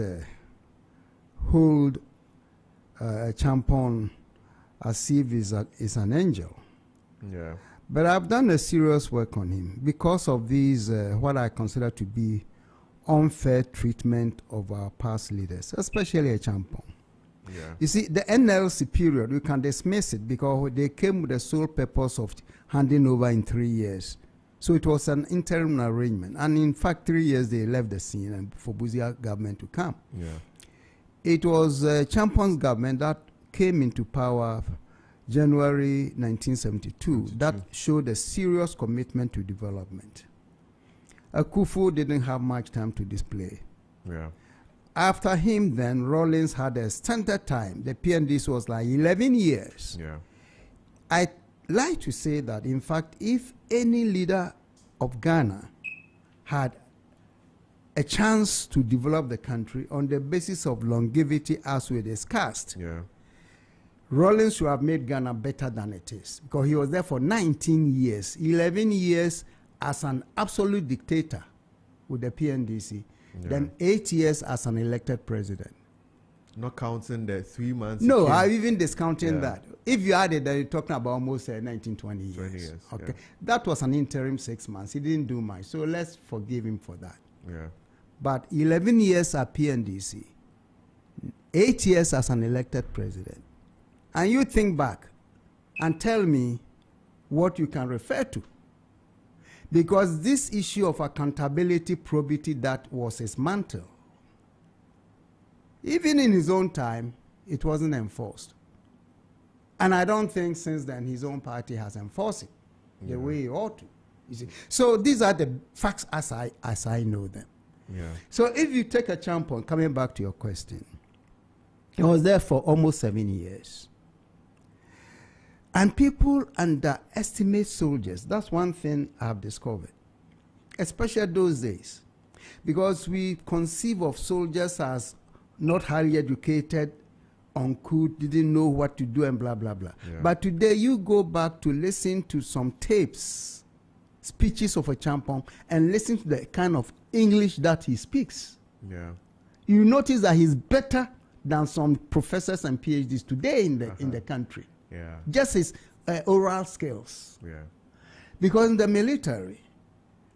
hold Champon as if he's an angel. Yeah. But I've done a serious work on him because of these, what I consider to be unfair treatment of our past leaders, especially a Champong. Yeah. You see, the NLC period, we can dismiss it because they came with the sole purpose of handing over in 3 years. So it was an interim arrangement. And in fact, 3 years they left the scene and for Busia government to come. Yeah. It was Champong's government that came into power January 1972 that showed a serious commitment to development. Akufo didn't have much time to display. Yeah. After him, then, Rawlings had a standard time. The PNDC was like 11 years. Yeah. I like to say that, in fact, if any leader of Ghana had a chance to develop the country on the basis of longevity as we discussed, Yeah. Rawlings should have made Ghana better than it is because he was there for 19 years, 11 years as an absolute dictator with the PNDC, then 8 years as an elected president. Not counting the 3 months. No, he I'm came- even discounting that. If you added that, you're talking about almost 19, 20 years. 20 years, Okay. yeah. That was an interim 6 months. He didn't do much. So let's forgive him for that. Yeah. But 11 years at PNDC, 8 years as an elected president. And you think back and tell me what you can refer to. Because this issue of accountability, probity, that was his mantle. Even in his own time, it wasn't enforced. And I don't think since then his own party has enforced it the way it ought to. You see. So these are the facts as I know them. Yeah. So if you take a Champong, coming back to your question, he was there for almost 7 years. And people underestimate soldiers. That's one thing I've discovered, especially those days, because we conceive of soldiers as not highly educated, uncouth, didn't know what to do, and blah, blah, blah. Yeah. But today you go back to listen to some tapes, speeches of a Champong, and listen to the kind of English that he speaks. Yeah. You notice that he's better than some professors and PhDs today in the country. Yeah. Just his oral skills. Yeah. Because in the military,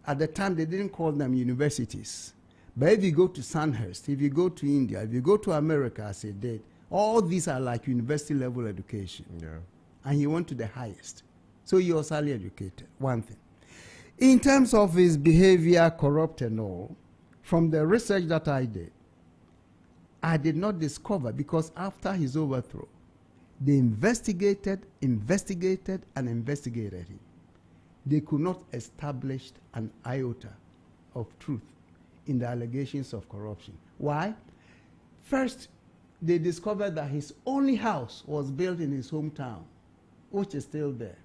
at the time they didn't call them universities. But if you go to Sandhurst, if you go to India, if you go to America as he did, all these are like university level education. Yeah. And he went to the highest. So he was highly educated, one thing. In terms of his behavior, corrupt and all, from the research that I did not discover, because after his overthrow, they investigated him. They could not establish an iota of truth in the allegations of corruption. Why? First, they discovered that his only house was built in his hometown, which is still there.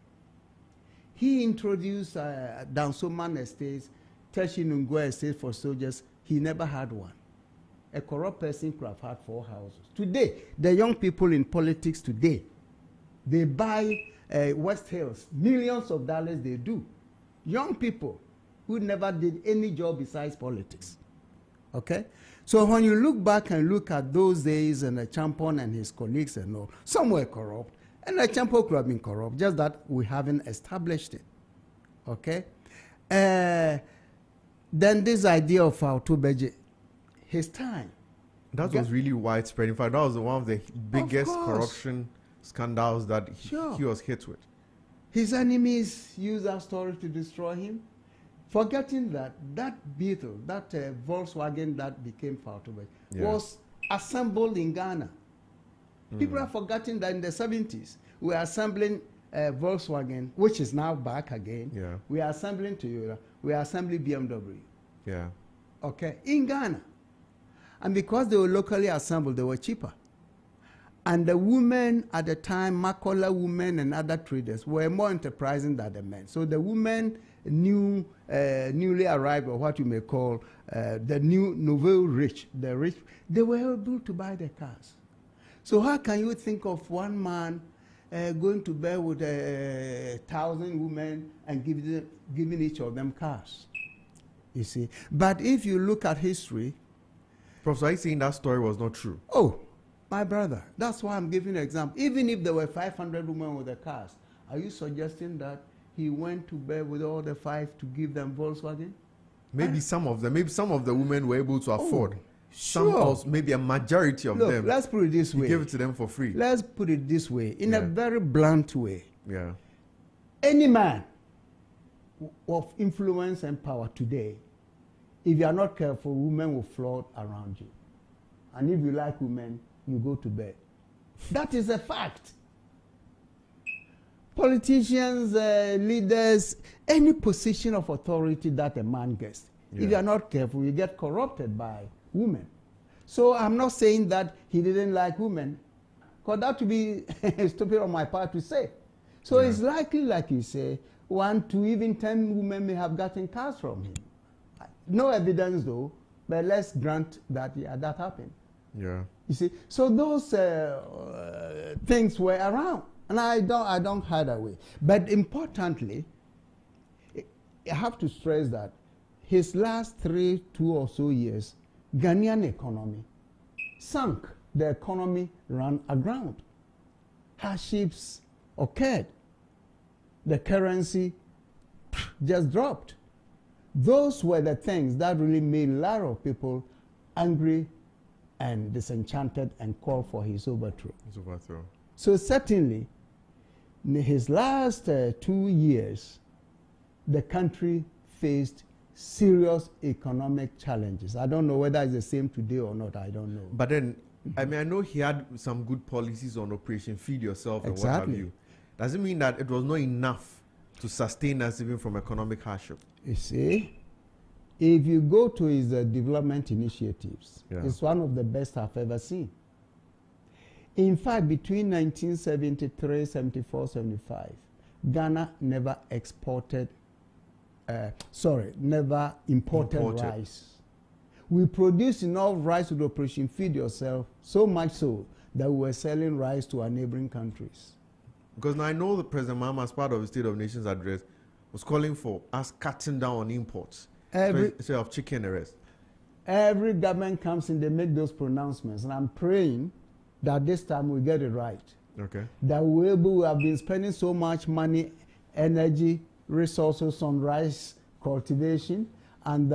He introduced Dansoman Estates, Teshinungwe Estate for soldiers. He never had one. A corrupt person could have had 4 houses. Today, the young people in politics today, they buy West Hills, millions of dollars they do. Young people who never did any job besides politics. Okay? So when you look back and look at those days and Champong and his colleagues and all, some were corrupt, and Champong could have been corrupt, just that we haven't established it. Okay? Then this idea of Tubeji, his time. That was really widespread. In fact, that was one of the biggest course. corruption scandals that Sure. he was hit with. His enemies used that story to destroy him, forgetting that Beetle, that Volkswagen that became Tubeji, was assembled in Ghana. People are forgetting that in the 70s, we are assembling Volkswagen, which is now back again. Yeah. We are assembling Toyota. We are assembling BMW. Yeah. Okay, in Ghana. And because they were locally assembled, they were cheaper. And the women at the time, Makola women and other traders, were more enterprising than the men. So the women newly arrived, or what you may call the new nouveau rich, the rich, they were able to buy the cars. So how can you think of one man going to bed with 1,000 women and giving each of them cars? You see. But if you look at history, Professor, are you saying that story was not true? oh, my brother, that's why I'm giving an example. Even if there were 500 women with the cars, are you suggesting that he went to bed with all the 5 to give them Volkswagen? Maybe some of them, maybe some of the women were able to afford. Some sure. else, maybe a majority of Look, them. let's put it this He way. gave it to them for free. Let's put it this way, in a Yeah. very blunt way. Yeah. Any man of influence and power today, if you are not careful, women will flood around you. And if you like women, you go to bed. That is a fact. Politicians, leaders, any position of authority that a man gets, Yeah. if you are not careful, you get corrupted by women. So I'm not saying that he didn't like women, because that would be stupid on my part to say. So Yeah. it's likely, like you say, 1, 2, even 10 women may have gotten cars from him. No evidence though, but let's grant that that happened. Yeah. You see, so those things were around, and I don't hide away. But importantly, I have to stress that his last 2 or so years, Ghanaian economy sunk. The economy ran aground. Hardships occurred. The currency just dropped. Those were the things that really made a lot of people angry and disenchanted and called for his overthrow. It's overthrow. So certainly, in his last 2 years, the country faced serious economic challenges. I don't know whether it's the same today or not. I don't know. But then, I mean, I know he had some good policies on Operation Feed Yourself and what have Exactly. you. Does it mean that it was not enough to sustain us even from economic hardship? You see, if you go to his development initiatives, Yeah. it's one of the best I've ever seen. In fact, between 1973, 74, 75, Ghana never never imported rice. We produced enough rice with Operation Feed Yourself, so much so that we were selling rice to our neighboring countries. Because now I know the President Mahama, as part of the State of Nations address, was calling for us cutting down on imports instead of chicken and the rest. Every government comes in, they make those pronouncements, and I'm praying that this time we get it right. Okay. That we have been spending so much money, energy, resources on rice cultivation, and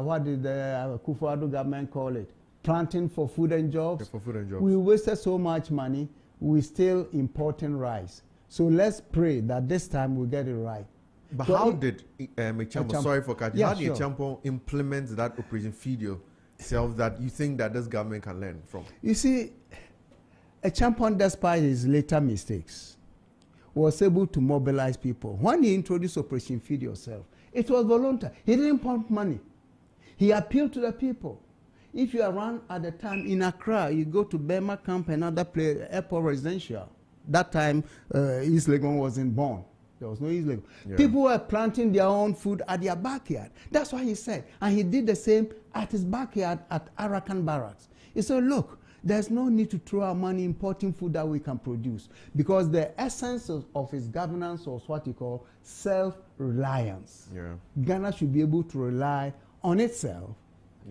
what did the Kufuor government call it? Planting for food and jobs. Yeah, for food and jobs. We wasted so much money, we still importing rice. So let's pray that this time we get it right. But So how it- did Echampo- sorry for cutting, Yeah, how did sure. Echampo implement that Operation Feed Yourself that you think that this government can learn from? You see, a champion, despite his later mistakes, was able to mobilize people. When he introduced Operation Feed Yourself, it was voluntary. He didn't pump money. He appealed to the people. If you are around at the time in Accra, you go to Burma Camp, another place, Airport Residential. That time, East Legon wasn't born. There was no East Legon. Yeah. People were planting their own food at their backyard. That's what he said. And he did the same at his backyard at Arakan Barracks. He said, look, there's no need to throw our money importing food that we can produce, because the essence of his governance was what he called self-reliance. Yeah. Ghana should be able to rely on itself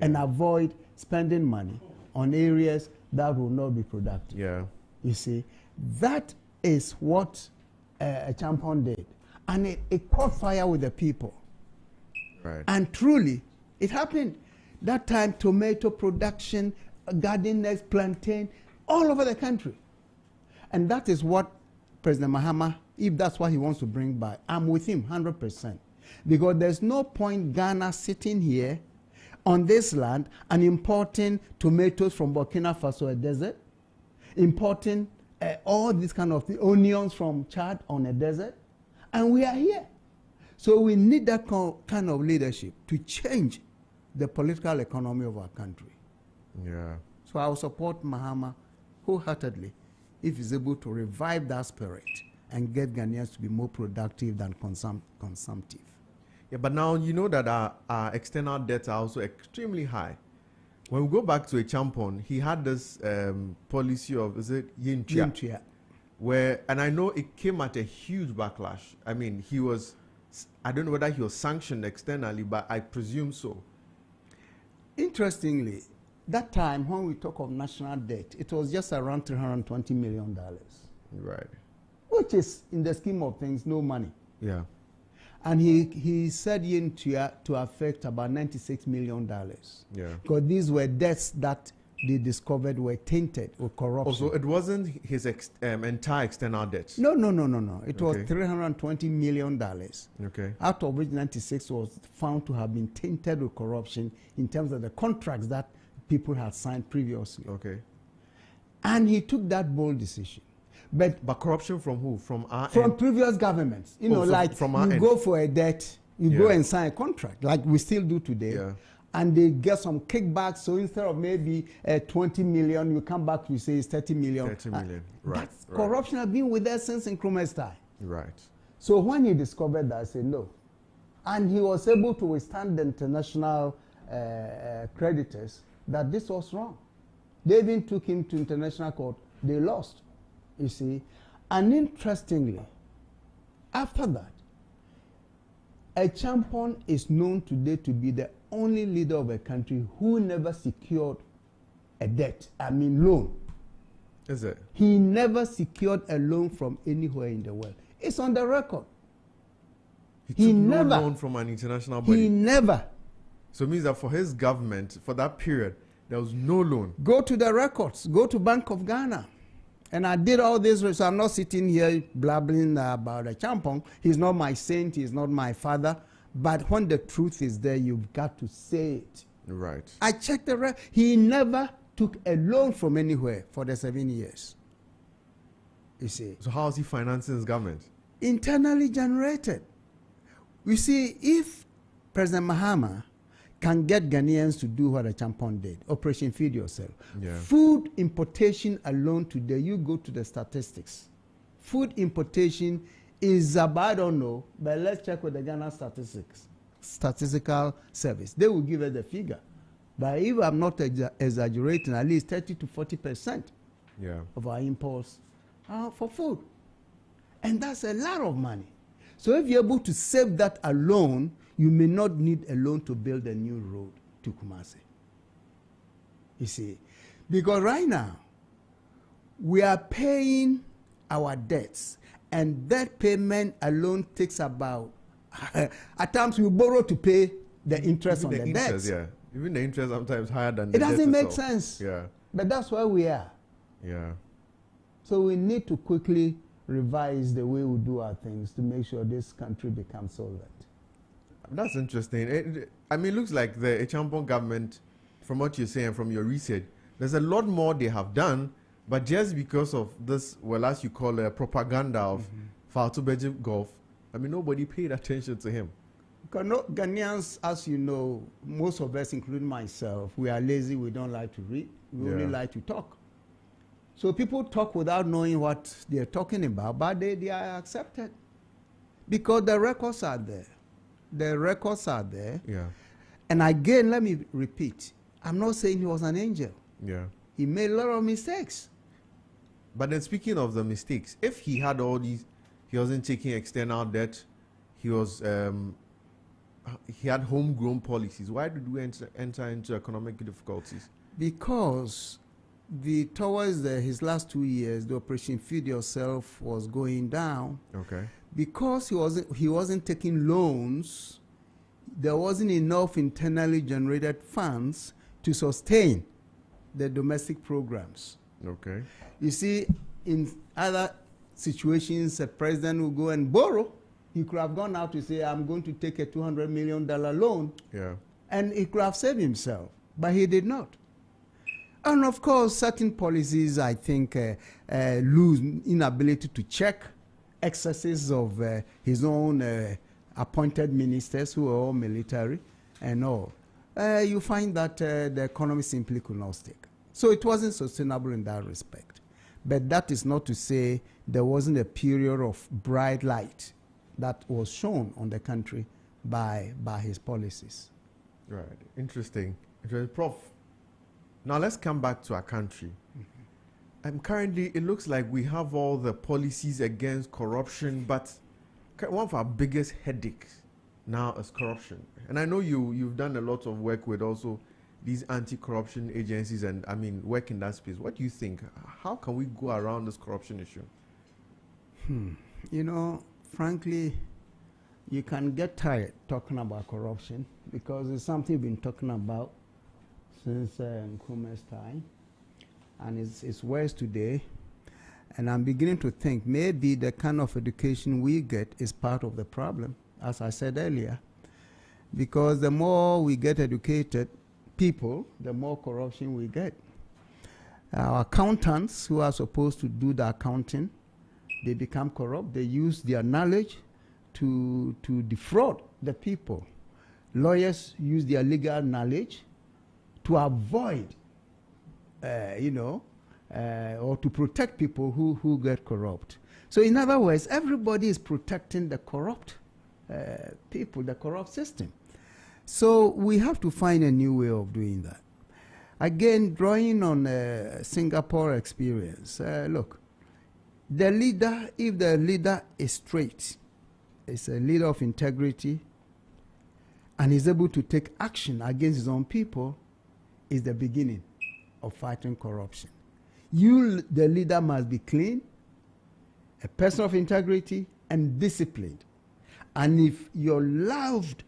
and avoid spending money on areas that will not be productive. Yeah. You see, that is what a champion did. And it caught fire with the people. Right. And truly, it happened. That time, tomato production, garden eggs, plantain, all over the country. And that is what President Mahama, if that's what he wants to bring back, I'm with him 100%. Because there's no point Ghana sitting here on this land and importing tomatoes from Burkina Faso, a desert, importing all these kind of onions from Chad on a desert, and we are here. So we need that kind of leadership to change the political economy of our country. Yeah. So I will support Mahama wholeheartedly if he's able to revive that spirit and get Ghanaians to be more productive than consumptive. Yeah, but now you know that our external debts are also extremely high. When we go back to Echampo, he had this policy of, is it Yintia? Yintia. Where, and I know it came at a huge backlash. I mean, I don't know whether he was sanctioned externally, but I presume so. Interestingly, that time when we talk of national debt, it was just around $320 million, Right. which is, in the scheme of things, no money. Yeah. And he said to affect about $96 million. Yeah. Because these were debts that they discovered were tainted with corruption. Also, it wasn't his entire external debt. No. It was Okay. $320 million. Okay. Out of which 96 was found to have been tainted with corruption in terms of the contracts that people had signed previously. Okay. And he took that bold decision. But But corruption from who? From our from end? previous governments, you know, so like from our you end. go for a debt, you go Yeah. and sign a contract, like we still do today. Yeah. And they get some kickbacks. So instead of maybe 20 million, you come back, you say it's 30 million. 30 million. Right. That's right. corruption has been with us since Nkrumah's time. Right. So when he discovered that, I said no. And he was able to withstand the international creditors that this was wrong. They even took him to international court. They lost, you see. And interestingly, after that, Acheampong is known today to be the only leader of a country who never secured a debt, loan. Is it? He never secured a loan from anywhere in the world. It's on the record. He took never- no loan from an international body. He never. So it means that for his government, for that period, there was no loan. Go to the records. Go to Bank of Ghana. And I did all this, so I'm not sitting here blabbering about Acheampong. He's not my saint. He's not my father. But when the truth is there, you've got to say it. Right. I checked the record. He never took a loan from anywhere for the 7 years. You see. So how is he financing his government? Internally generated. You see, if President Mahama can get Ghanaians to do what Acheampong did, Operation Feed Yourself. Yeah. Food importation alone today, you go to the statistics. Food importation is about, I don't know, but let's check with the Ghana Statistical Service. They will give us the figure. But if I'm not exaggerating, at least 30 to 40% Yeah. of our imports are for food. And that's a lot of money. So if you're able to save that alone, you may not need a loan to build a new road to Kumasi. You see, because right now, we are paying our debts, and debt payment alone takes about, at times we borrow to pay the interest Even on the interest, debts. yeah. Even the interest sometimes higher than the It debt doesn't make itself. sense. Yeah. But that's where we are. Yeah. So we need to quickly revise the way we do our things to make sure this country becomes solvent. That's interesting. It looks like the Acheampong government, from what you're saying, from your research, there's a lot more they have done, but just because of this, well, as you call it, propaganda of Fatou Beji Gulf, nobody paid attention to him. Because no, Ghanaians, as you know, most of us, including myself, we are lazy, we don't like to read, we only Yeah. like to talk. So people talk without knowing what they're talking about, but they are accepted. Because the records are there. The records are there. Yeah. And again, let me repeat, I'm not saying he was an angel. Yeah. He made a lot of mistakes. But then speaking of the mistakes, if he had all these, he wasn't taking external debt, he was, he had homegrown policies. Why did we enter into economic difficulties? Because towards his last 2 years, the Operation Feed Yourself was going down. Okay. Because he wasn't taking loans, there wasn't enough internally generated funds to sustain the domestic programs. Okay. You see, in other situations, a president will go and borrow. He could have gone out to say, I'm going to take a $200 million loan, Yeah. and he could have saved himself, but he did not. And of course, certain policies, I think, lose inability to check excesses of his own appointed ministers who are all military and all. You find that the economy simply could not stick. So it wasn't sustainable in that respect. But that is not to say there wasn't a period of bright light that was shown on the country by his policies. Right. Interesting. Prof, now let's come back to our country. Currently, it looks like we have all the policies against corruption, but one of our biggest headaches now is corruption. And I know you've done a lot of work with also these anti-corruption agencies and, work in that space. What do you think? How can we go around this corruption issue? You know, frankly, you can get tired talking about corruption because it's something we've been talking about since Nkrumah's time, and it's worse today. And I'm beginning to think maybe the kind of education we get is part of the problem, as I said earlier, because the more we get educated people, the more corruption we get. Our accountants who are supposed to do the accounting, they become corrupt. They use their knowledge to defraud the people. Lawyers use their legal knowledge to avoid, or to protect people who get corrupt. So in other words, everybody is protecting the corrupt people, the corrupt system. So we have to find a new way of doing that. Again, drawing on Singapore experience, look, the leader, if the leader is straight, is a leader of integrity, and is able to take action against his own people, is the beginning of fighting corruption. You, the leader, must be clean, a person of integrity, and disciplined. And if your loved,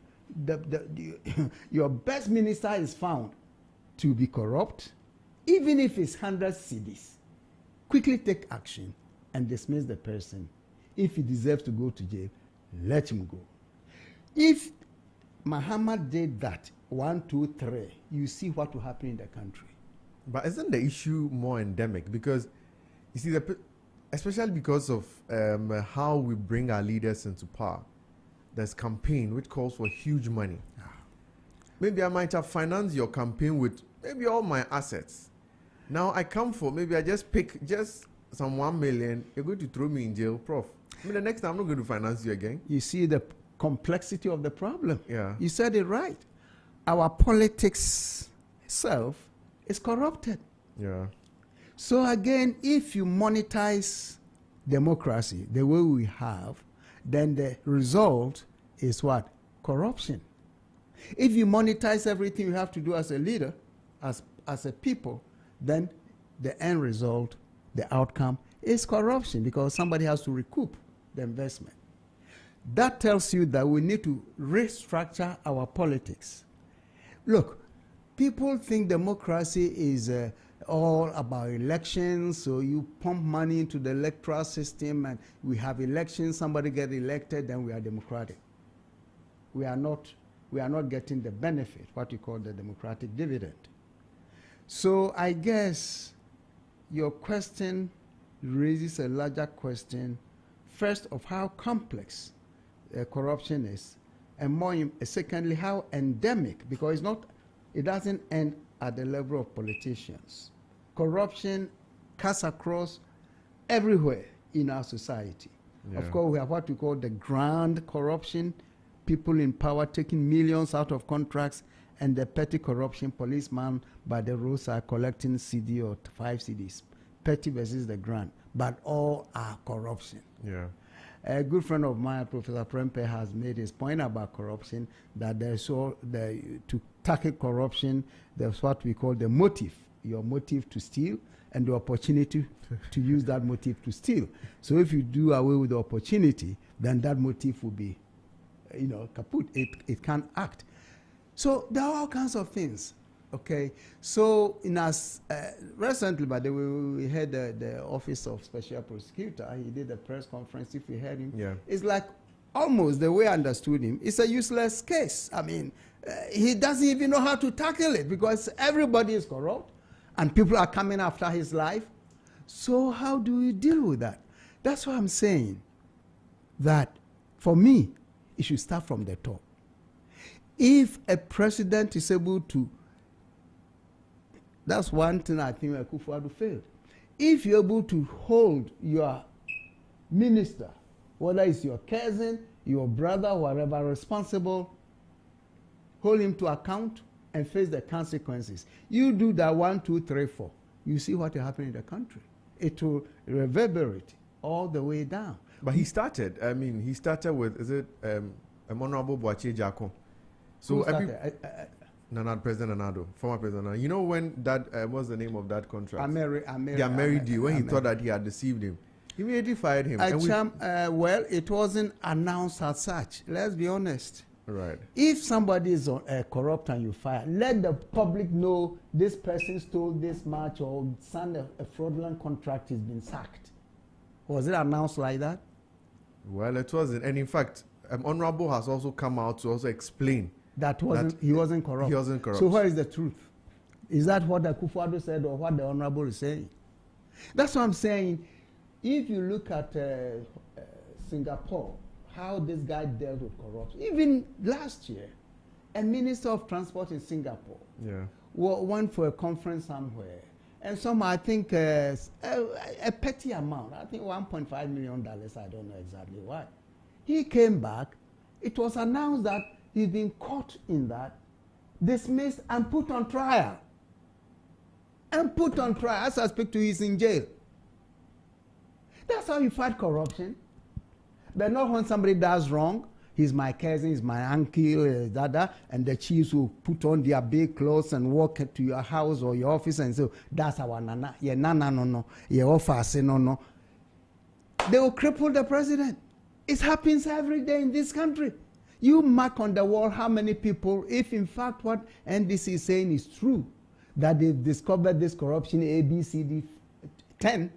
your best minister is found to be corrupt, even if it's 100 cedis, quickly take action and dismiss the person. If he deserves to go to jail, let him go. If Muhammad did that, 1, 2, 3, you see what will happen in the country. But isn't the issue more endemic? Because, you see, especially because of how we bring our leaders into power, there's campaign which calls for huge money. Maybe I might have financed your campaign with maybe all my assets. Now I come for, maybe I just pick just some 1 million, you're going to throw me in jail, Prof. I mean, the next time I'm not going to finance you again. You see the complexity of the problem. Yeah. You said it right. Our politics itself is corrupted. Yeah. So again, if you monetize democracy the way we have, then the result is what? Corruption. If you monetize everything you have to do as a leader, as a people, then the end result, the outcome, is corruption because somebody has to recoup the investment. That tells you that we need to restructure our politics. Look, people think democracy is all about elections, so you pump money into the electoral system and we have elections, somebody gets elected, then we are democratic. We are not getting the benefit, what you call the democratic dividend. So I guess your question raises a larger question, first of how complex corruption is, and secondly, how endemic, because it doesn't end at the level of politicians. Corruption cuts across everywhere in our society. Yeah. Of course, we have what we call the grand corruption, people in power taking millions out of contracts, and the petty corruption, policeman by the roadside collecting CD or 5 CDs. Petty versus the grand, but all are corruption. Yeah. A good friend of mine, Professor Prempeh, has made his point about corruption, that to tackle corruption, there's what we call the motive, your motive to steal, and the opportunity to use that motive to steal. So if you do away with the opportunity, then that motive will be, kaput. It can't act. So there are all kinds of things. Okay, so recently, by the way, we had the Office of Special Prosecutor. He did a press conference. If you heard him, yeah. It's like almost the way I understood him, it's a useless case. I mean, he doesn't even know how to tackle it because everybody is corrupt and people are coming after his life. So how do we deal with that? That's why I'm saying that for me, it should start from the top. If a president is able to, that's one thing I think Akufo-Addo failed. If you're able to hold your minister, whether it's your cousin, your brother, whatever, responsible, hold him to account and face the consequences. You do that 1, 2, 3, 4. You see what will happen in the country. It will reverberate all the way down. But he started with, is it Honorable Boakye Jackson? So President Nana Addo, former President Nana. You know when that, what's the name of that contract? The Ameridi, when he thought that he had deceived him. Immediately fired him. Well, it wasn't announced as such. Let's be honest. Right. If somebody is corrupt and you fire, let the public know this person stole this much or signed a fraudulent contract, he's been sacked. Was it announced like that? Well, it wasn't. And in fact, Honorable has also come out to also explain he wasn't corrupt. He wasn't corrupt. So where is the truth? Is that what the Akufo-Addo said or what the Honorable is saying? That's what I'm saying. If you look at Singapore, how this guy dealt with corruption. Even last year, a minister of transport in Singapore went for a conference somewhere. And I think a petty amount, I think $1.5 million, I don't know exactly why. He came back, it was announced that he'd been caught in that, dismissed and put on trial. As I speak to you, he's in jail. That's how you fight corruption. But not when somebody does wrong. He's my cousin, he's my uncle, and the chiefs will put on their big clothes and walk to your house or your office and say, that's our nana. Yeah, nana, no. Yeah, office, no. They will cripple the president. It happens every day in this country. You mark on the wall how many people, if in fact what NDC is saying is true, that they've discovered this corruption, A, B, C, D, 10,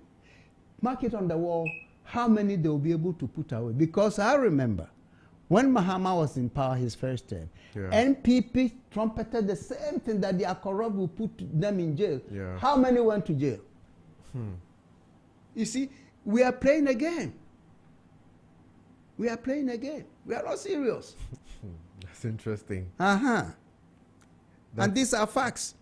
mark it on the wall, how many they will be able to put away. Because I remember when Mahama was in power his first term, NPP trumpeted the same thing, that they are corrupt, will put them in jail. Yeah. How many went to jail? You see, we are playing a game. We are playing a game. We are not serious. That's interesting. And these are facts.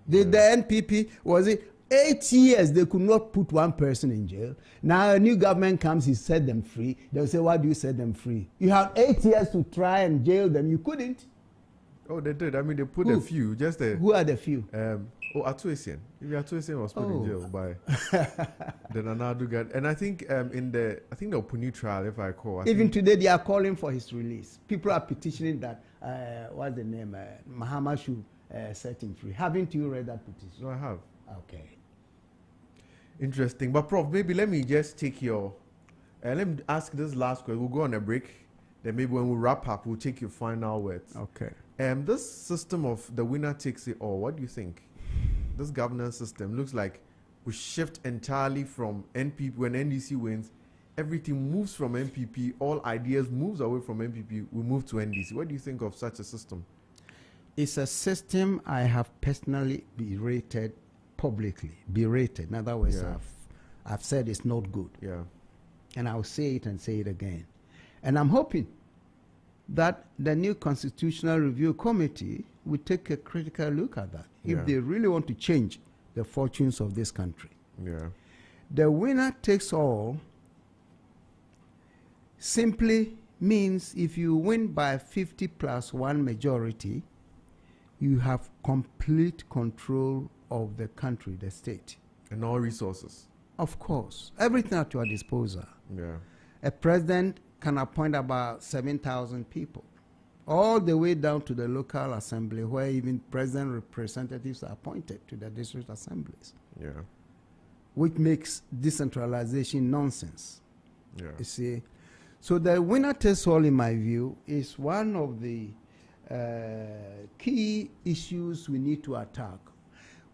The NPP, was it 8 years they could not put one person in jail. Now a new government comes, he set them free. They'll say, why do you set them free? You have 8 years to try and jail them. You couldn't. Oh, they did. I mean, they put a few. Who are the few? Ato Essien. Ato Essien was put in jail by the Nana Addo guy. And I think the Opuni trial, if I recall. Even today, they are calling for his release. People are petitioning that, what's the name? Mahama should set him free. Haven't you read that petition? No, I have. Okay. Interesting. But Prof, maybe let me just take your, let me ask this last question. We'll go on a break. Then maybe when we wrap up, we'll take your final words. Okay. This system of the winner takes it all, what do you think? This governance system looks like we shift entirely from NPP. When NDC wins, everything moves from NPP. All ideas moves away from NPP. We move to NDC. What do you think of such a system? It's a system I have personally berated publicly. Berated. In other words, I've said it's not good. Yeah. And I'll say it and say it again. And I'm hoping that the new Constitutional Review Committee will take a critical look at that if they really want to change the fortunes of this country. Yeah. The winner takes all simply means if you win by 50+1 majority, you have complete control of the country, the state. And all resources. Of course. Everything at your disposal. Yeah. A president can appoint about 7,000 people, all the way down to the local assembly, where even president representatives are appointed to the district assemblies. Yeah. Which makes decentralization nonsense. Yeah. You see? So the winner takes all, in my view, is one of the key issues we need to attack.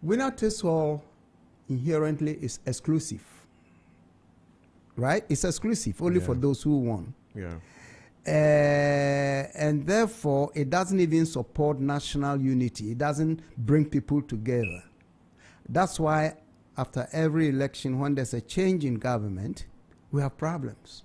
Winner takes all inherently is exclusive. Right? It's exclusive, only for those who won. Yeah. And therefore, it doesn't even support national unity. It doesn't bring people together. That's why after every election, when there's a change in government, we have problems.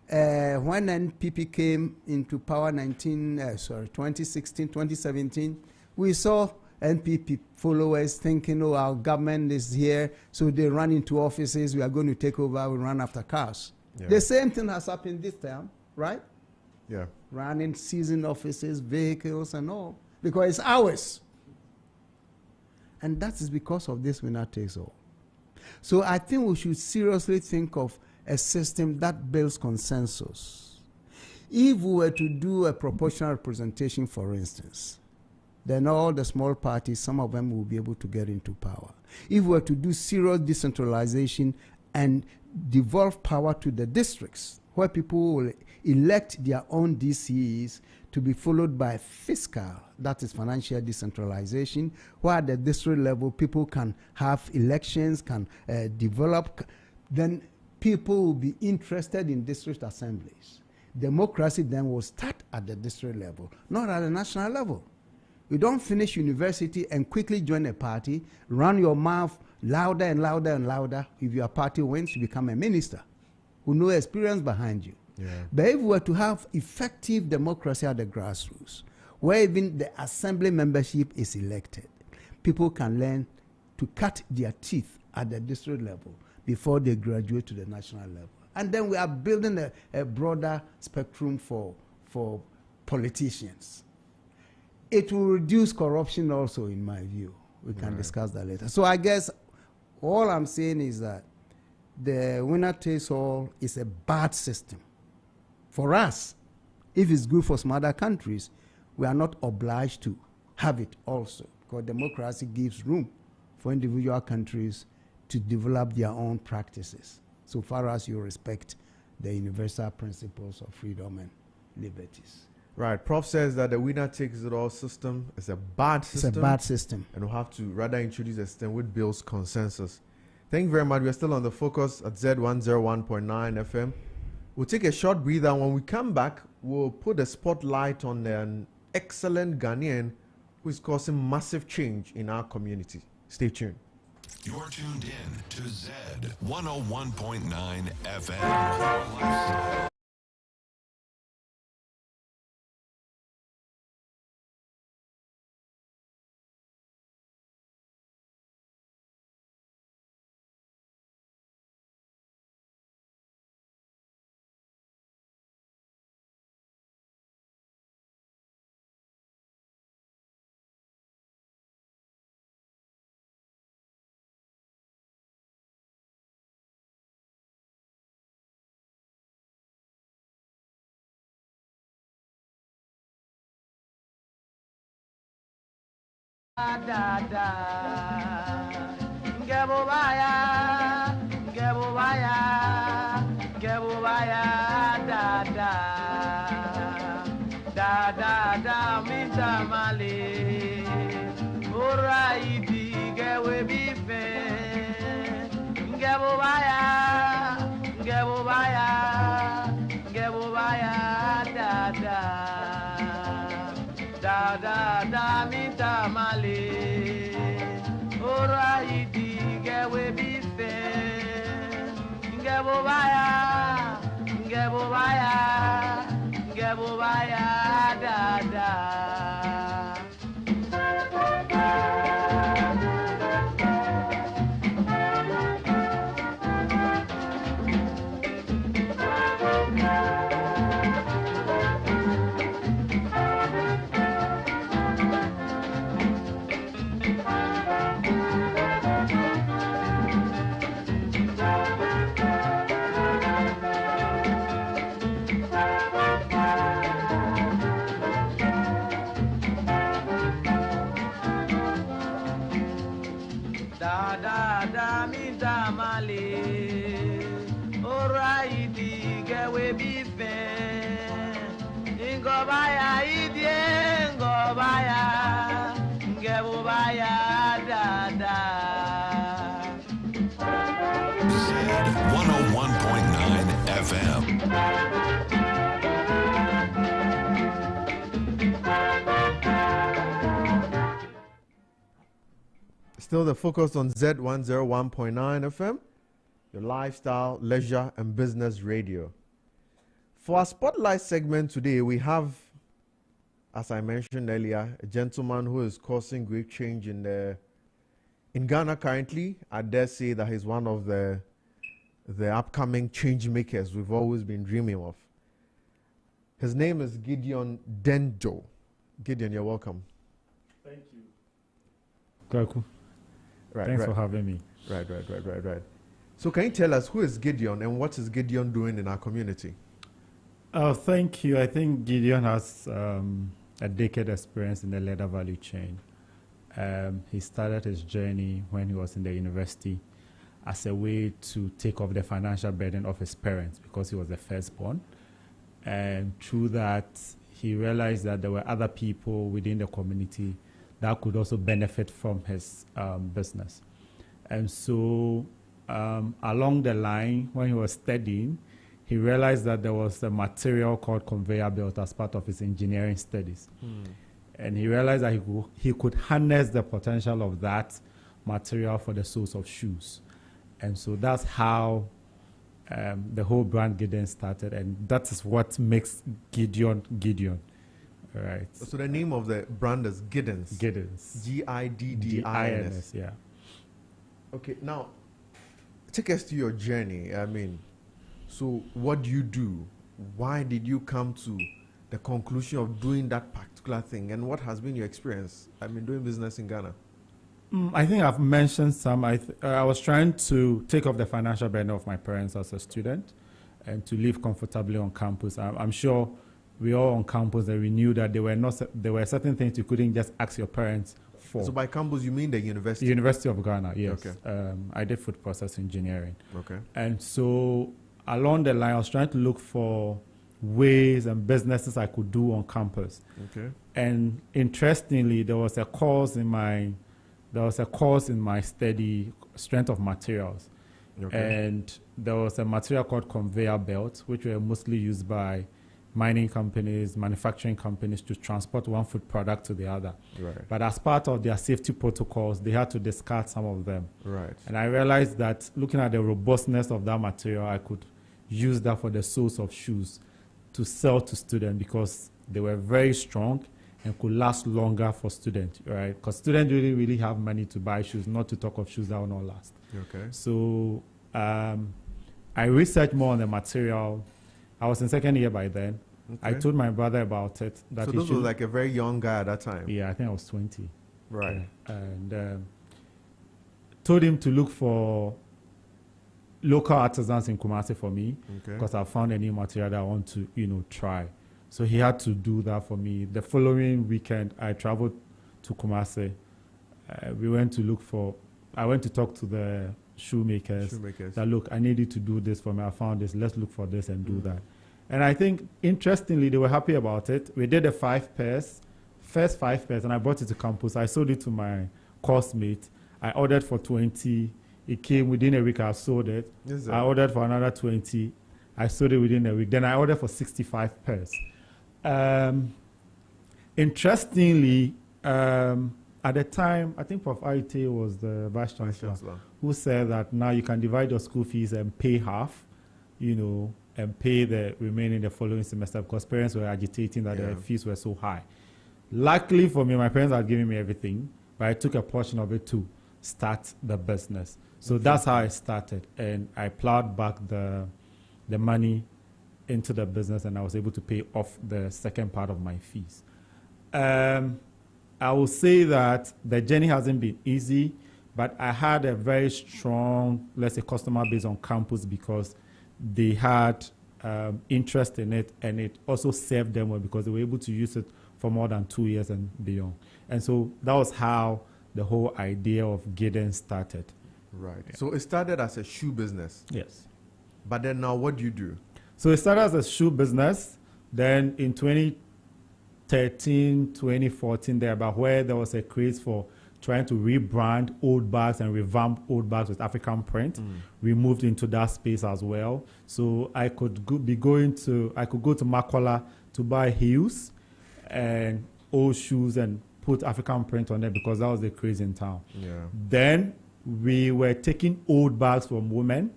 When NPP came into power 2016, 2017, we saw NPP followers thinking, oh, our government is here, so they run into offices, we are going to take over, we run after cars. Yeah. The same thing has happened this time, right? Yeah. Running, seizing offices, vehicles and all, because it's ours. And that is because of this winner takes all. So I think we should seriously think of a system that builds consensus. If we were to do a proportional representation, for instance, then all the small parties, some of them will be able to get into power. If we were to do serious decentralization, and devolve power to the districts, where people will elect their own DCs to be followed by fiscal, that is financial decentralization, where at the district level people can have elections, can develop, then people will be interested in district assemblies. Democracy then will start at the district level, not at the national level. You don't finish university and quickly join a party, run your mouth louder and louder and louder. If your party wins, you become a minister with no experience behind you. Yeah. But if we were to have effective democracy at the grassroots, where even the assembly membership is elected, people can learn to cut their teeth at the district level before they graduate to the national level. And then we are building a broader spectrum for politicians. It will reduce corruption also, in my view. We can discuss that later. So I guess all I'm saying is that the winner takes all is a bad system. For us, if it's good for some other countries, we are not obliged to have it also, because democracy gives room for individual countries to develop their own practices, so far as you respect the universal principles of freedom and liberties. Right. Prof says that the winner takes it all system is a bad system. It's a bad system. And we'll have to rather introduce a system which builds consensus. Thank you very much. We're still on the focus at Z101.9 FM. We'll take a short breather. When we come back, we'll put a spotlight on an excellent Ghanaian who is causing massive change in our community. Stay tuned. You're tuned in to Z 101.9 FM. Da da, Gebubaya, Gebubaya, Gebubaya, da da, da da da, Mita Mali, Uraidi, Gewe Bife, Gebubaya, Gebubaya, Gebubaya, da da, da da, Mita Mali. Uraidi gewe bife Gebubaya Gebubaya Gebubaya da da Ngobaya idie ngobaya ngebubaya da da Z 101.9 FM. Still the focus on Z101.9 FM, your lifestyle, leisure, and business radio. For our spotlight segment today, we have, as I mentioned earlier, a gentleman who is causing great change in Ghana currently. I dare say that he's one of the upcoming change makers we've always been dreaming of. His name is Gideon Denjo. Gideon, you're welcome. Thank you, Kwaku. Thanks for having me. Right. So can you tell us who is Gideon and what is Gideon doing in our community? Oh, thank you. I think Gideon has a decade experience in the leather value chain. He started his journey when he was in the university as a way to take off the financial burden of his parents because he was the firstborn. And through that, he realized that there were other people within the community that could also benefit from his business. And so along the line, when he was studying, he realized that there was a material called conveyor belt as part of his engineering studies. And he realized that he could harness the potential of that material for the soles of shoes. And so that's how the whole brand Gideon started, and that is what makes Gideon Gideon. Right. So the name of the brand is Giddens. Giddens. Giddins. Yeah. Okay, now take us to your journey. I mean, so what do you do? Why did you come to the conclusion of doing that particular thing? And what has been your experience, doing business in Ghana? I think I've mentioned some. I was trying to take off the financial burden of my parents as a student and to live comfortably on campus. I'm sure we all on campus that we knew that there were certain things you couldn't just ask your parents for. So by campus, you mean the university? University of Ghana, yes. Okay. I did food process engineering. Okay. And so along the line, I was trying to look for ways and businesses I could do on campus. Okay. And interestingly, there was a course in my study, strength of materials. Okay. And there was a material called conveyor belts, which were mostly used by mining companies, manufacturing companies to transport one food product to the other. Right. But as part of their safety protocols, they had to discard some of them. Right. And I realized that looking at the robustness of that material, I could use that for the soles of shoes to sell to students because they were very strong and could last longer for students, right? Because students didn't really have money to buy shoes, not to talk of shoes that will not last. Okay. So I researched more on the material. I was in second year by then. Okay. I told my brother about it. So this was like a very young guy at that time? Yeah, I think I was 20. Right. Yeah. And told him to look for local artisans in Kumasi for me because I found a new material that I want to, try. So he had to do that for me. The following weekend, I traveled to Kumasi. I went to talk to the shoemakers. That, look, I need you to do this for me. I found this. Let's look for this and do that. And I think, interestingly, they were happy about it. We did the first 5 pairs, and I brought it to campus. I sold it to my course mate. I ordered for 20. It came within a week. I sold it. I ordered for another 20. I sold it within a week. Then I ordered for 65 pairs. Interestingly, at the time, I think Prof. Aite was the vice chancellor who said that now you can divide your school fees and pay half, and pay the remaining the following semester because parents were agitating that their fees were so high. Luckily for me, my parents had given me everything, but I took a portion of it to start the business. So that's how I started, and I plowed back the money into the business, and I was able to pay off the second part of my fees. I will say that the journey hasn't been easy, but I had a very strong, let's say, customer base on campus because they had interest in it, and it also served them well because they were able to use it for more than 2 years and beyond. And so that was how the whole idea of Gideon started. Right. Yeah. So it started as a shoe business. Yes. But then now what do you do? So it started as a shoe business. Then in 2013, 2014, about where there was a craze for trying to rebrand old bags and revamp old bags with African print. We moved into that space as well. So I could go to Makola to buy heels and old shoes and put African print on them because that was the craze in town. Yeah. Then we were taking old bags from women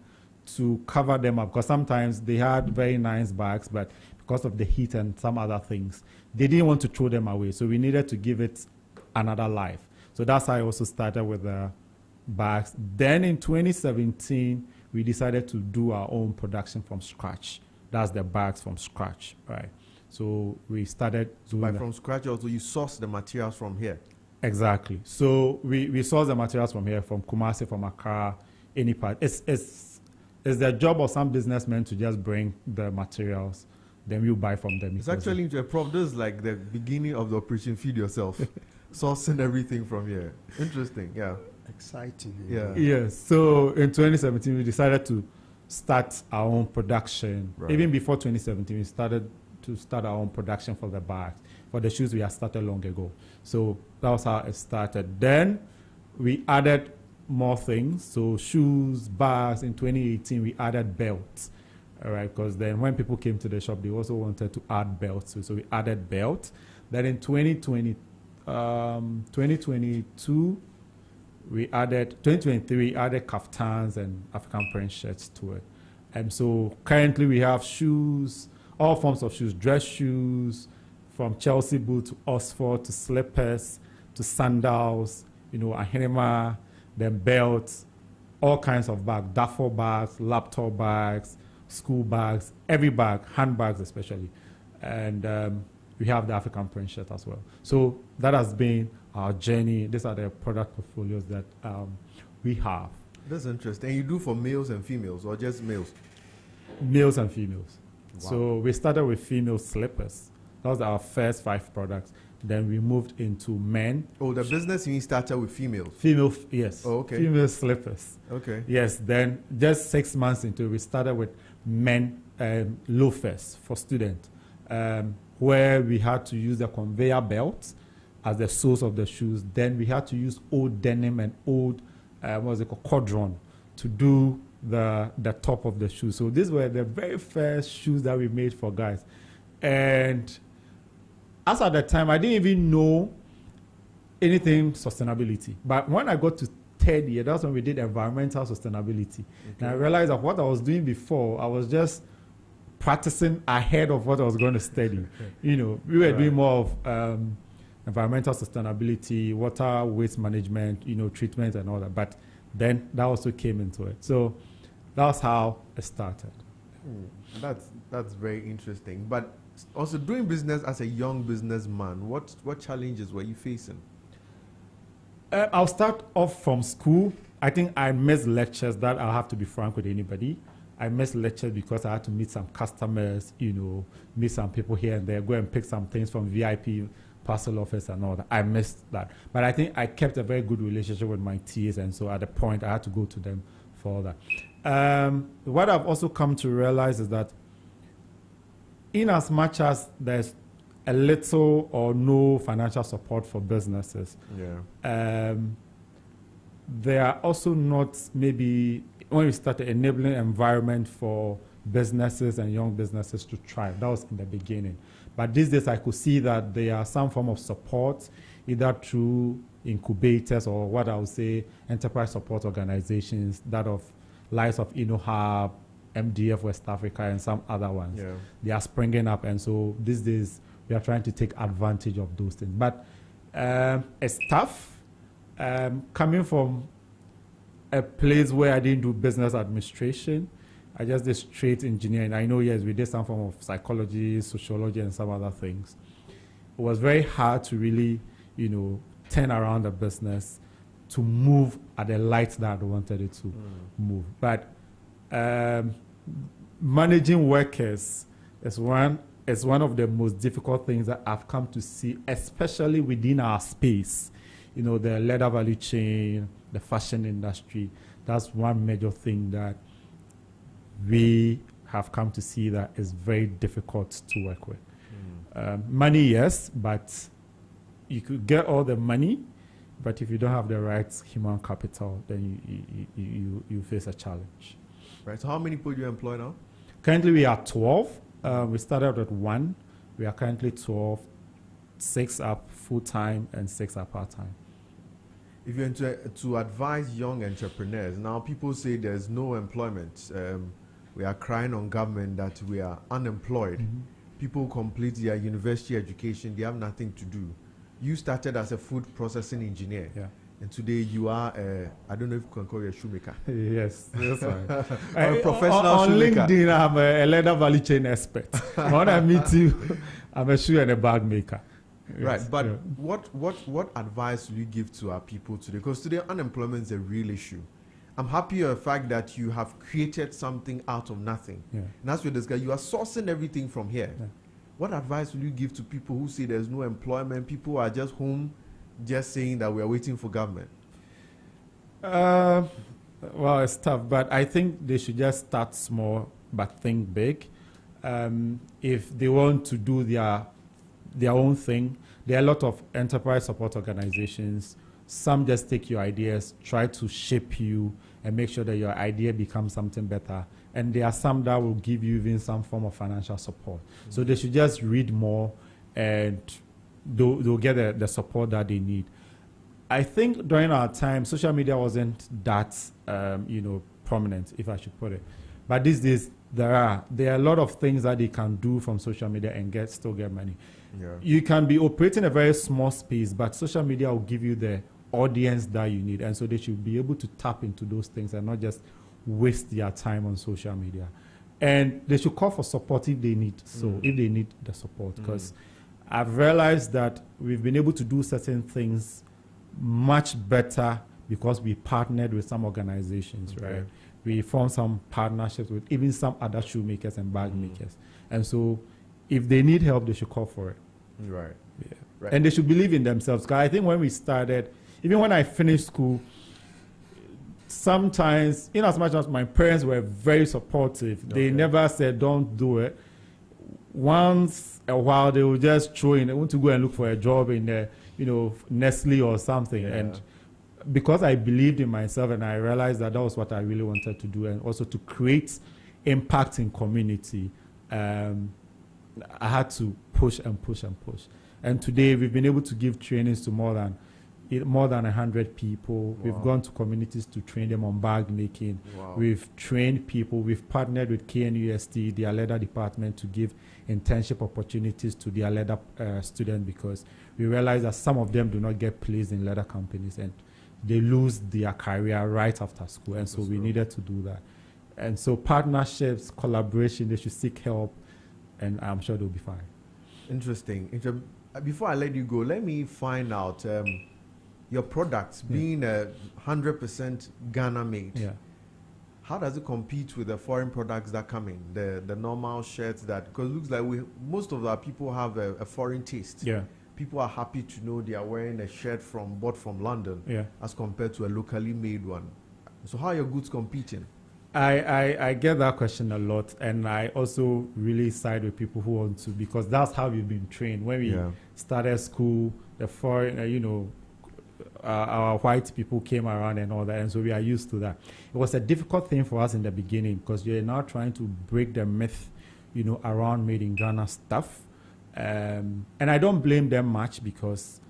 to cover them up because sometimes they had very nice bags, but because of the heat and some other things, they didn't want to throw them away. So we needed to give it another life. So that's how I also started with the bags. Then in 2017, we decided to do our own production from scratch. That's the bags from scratch, right? So we started doing from scratch also, you source the materials from here? Exactly. So we source the materials from here, from Kumasi, from Accra, any part. It's the job of some businessmen to just bring the materials, then you buy from them. It's actually into a problem. This is like the beginning of the operation Feed Yourself. Sourcing everything from here. Interesting, yeah. Exciting. Yeah. Yes. So in 2017, we decided to start our own production. Right. Even before 2017, we started to start our own production for the bags. For the shoes, we had started long ago. So that was how it started. Then we added more things. So shoes, bags. In 2018, we added belts. All right, because then when people came to the shop, they also wanted to add belts. So we added belts. Then in 2022, we added 2023 added kaftans and African print shirts to it. And so currently we have shoes, all forms of shoes, dress shoes, from Chelsea boot to Oxford to slippers to sandals, ahinema, then belts, all kinds of bags, duffel bags, laptop bags, school bags, every bag, handbags especially. And we have the African print shirt as well. So that has been our journey. These are the product portfolios that we have. That's interesting. And you do for males and females, or just males? Males and females. Wow. So we started with female slippers. That was our first 5 products. Then we moved into men. Oh, the business you started with females? Yes. Oh, okay. Female slippers. Okay. Yes. Then just 6 months into it, we started with men loafers for students, where we had to use the conveyor belt as the soles of the shoes. Then we had to use old denim and old, cordron to do the top of the shoe. So these were the very first shoes that we made for guys. And as at the time, I didn't even know anything sustainability. But when I got to third year, that's when we did environmental sustainability. Okay. And I realized that what I was doing before, I was just practicing ahead of what I was going to study. We were doing more of environmental sustainability, water waste management, treatment and all that. But then that also came into it. So that's how it started. That's very interesting. But also doing business as a young businessman, what challenges were you facing? I'll start off from school. I think I missed lectures. That I'll have to be frank with anybody. I missed lectures because I had to meet some customers, meet some people here and there, go and pick some things from VIP parcel office and all that. I missed that. But I think I kept a very good relationship with my TAs, and so at the point I had to go to them for all that. What I've also come to realize is that in as much as there's a little or no financial support for businesses, there are also not, maybe when we start an enabling environment for businesses and young businesses to thrive. That was in the beginning. But these days I could see that there are some form of support, either through incubators or what I would say enterprise support organizations, that of likes of InnoHub, MDF West Africa, and some other ones. Yeah. They are springing up, and so these days we are trying to take advantage of those things. But it's tough coming from a place where I didn't do business administration. I just did straight engineering. I know, yes, we did some form of psychology, sociology, and some other things. It was very hard to really, turn around the business to move at the light that I wanted it to move. But managing workers is one of the most difficult things that I've come to see, especially within our space. The leather value chain, the fashion industry. That's one major thing that we have come to see that is very difficult to work with. Money, yes, but you could get all the money, but if you don't have the right human capital, then you face a challenge. Right. So how many people do you employ now? Currently, we are 12. We started at 1. We are currently 12. 6 are full-time and 6 are part-time. If you're to advise young entrepreneurs, now people say there's no employment. We are crying on government that we are unemployed. People complete their university education, they have nothing to do. You started as a food processing engineer. Yeah. And today you are, I don't know if you can call you a shoemaker. Yes, that's right. A professional on shoemaker. On LinkedIn, I'm a leather value chain expert. When I meet you, I'm a shoe and a bag maker. Yes. Right, but what advice will you give to our people today? Because today unemployment is a real issue. I'm happy with the fact that you have created something out of nothing. Yeah. And that's what this guy, you are sourcing everything from here. Yeah. What advice will you give to people who say there's no employment, people are just home, just saying that we are waiting for government? Well, it's tough, but I think they should just start small but think big. If they want to do their own thing, there are a lot of enterprise support organizations. Some just take your ideas, try to shape you, and make sure that your idea becomes something better. And there are some that will give you even some form of financial support. Mm-hmm. So they should just read more, and they'll get the support that they need. I think during our time, social media wasn't that, prominent, if I should put it. But these days, there are a lot of things that they can do from social media and still get money. Yeah. You can be operating a very small space, but social media will give you the audience that you need. And so they should be able to tap into those things and not just waste their time on social media. And they should call for support if they need. So if they need the support, because I've realized that we've been able to do certain things much better because we partnered with some organizations, right? We formed some partnerships with even some other shoemakers and bag makers. And so if they need help, they should call for it. Right. Yeah. Right. And they should believe in themselves. Because I think when we started, even when I finished school, sometimes, in as much as my parents were very supportive, they never said, don't do it. Once a while, they would just throw in, they want to go and look for a job in the, Nestle or something. Yeah. And because I believed in myself and I realized that was what I really wanted to do, and also to create impact in community, I had to push and push and push. And today we've been able to give trainings to more than 100 people. Wow. We've gone to communities to train them on bag making. Wow. We've trained people. We've partnered with KNUST, their leather department, to give internship opportunities to their leather students, because we realize that some of them do not get placed in leather companies and they lose their career right after school. And so we needed to do that. And so partnerships, collaboration, they should seek help, and I'm sure they'll be fine. Interesting. Before I let you go, let me find out your products being 100% Ghana made. Yeah. How does it compete with the foreign products that come in? The normal shirts because it looks like most of our people have a foreign taste. Yeah. People are happy to know they are wearing a shirt bought from London as compared to a locally made one. So how are your goods competing? I get that question a lot, and I also really side with people who want to, because that's how we've been trained. When we started school, the foreign, our white people came around and all that, and so we are used to that. It was a difficult thing for us in the beginning, because you're now trying to break the myth, around made in Ghana stuff. And I don't blame them much, because,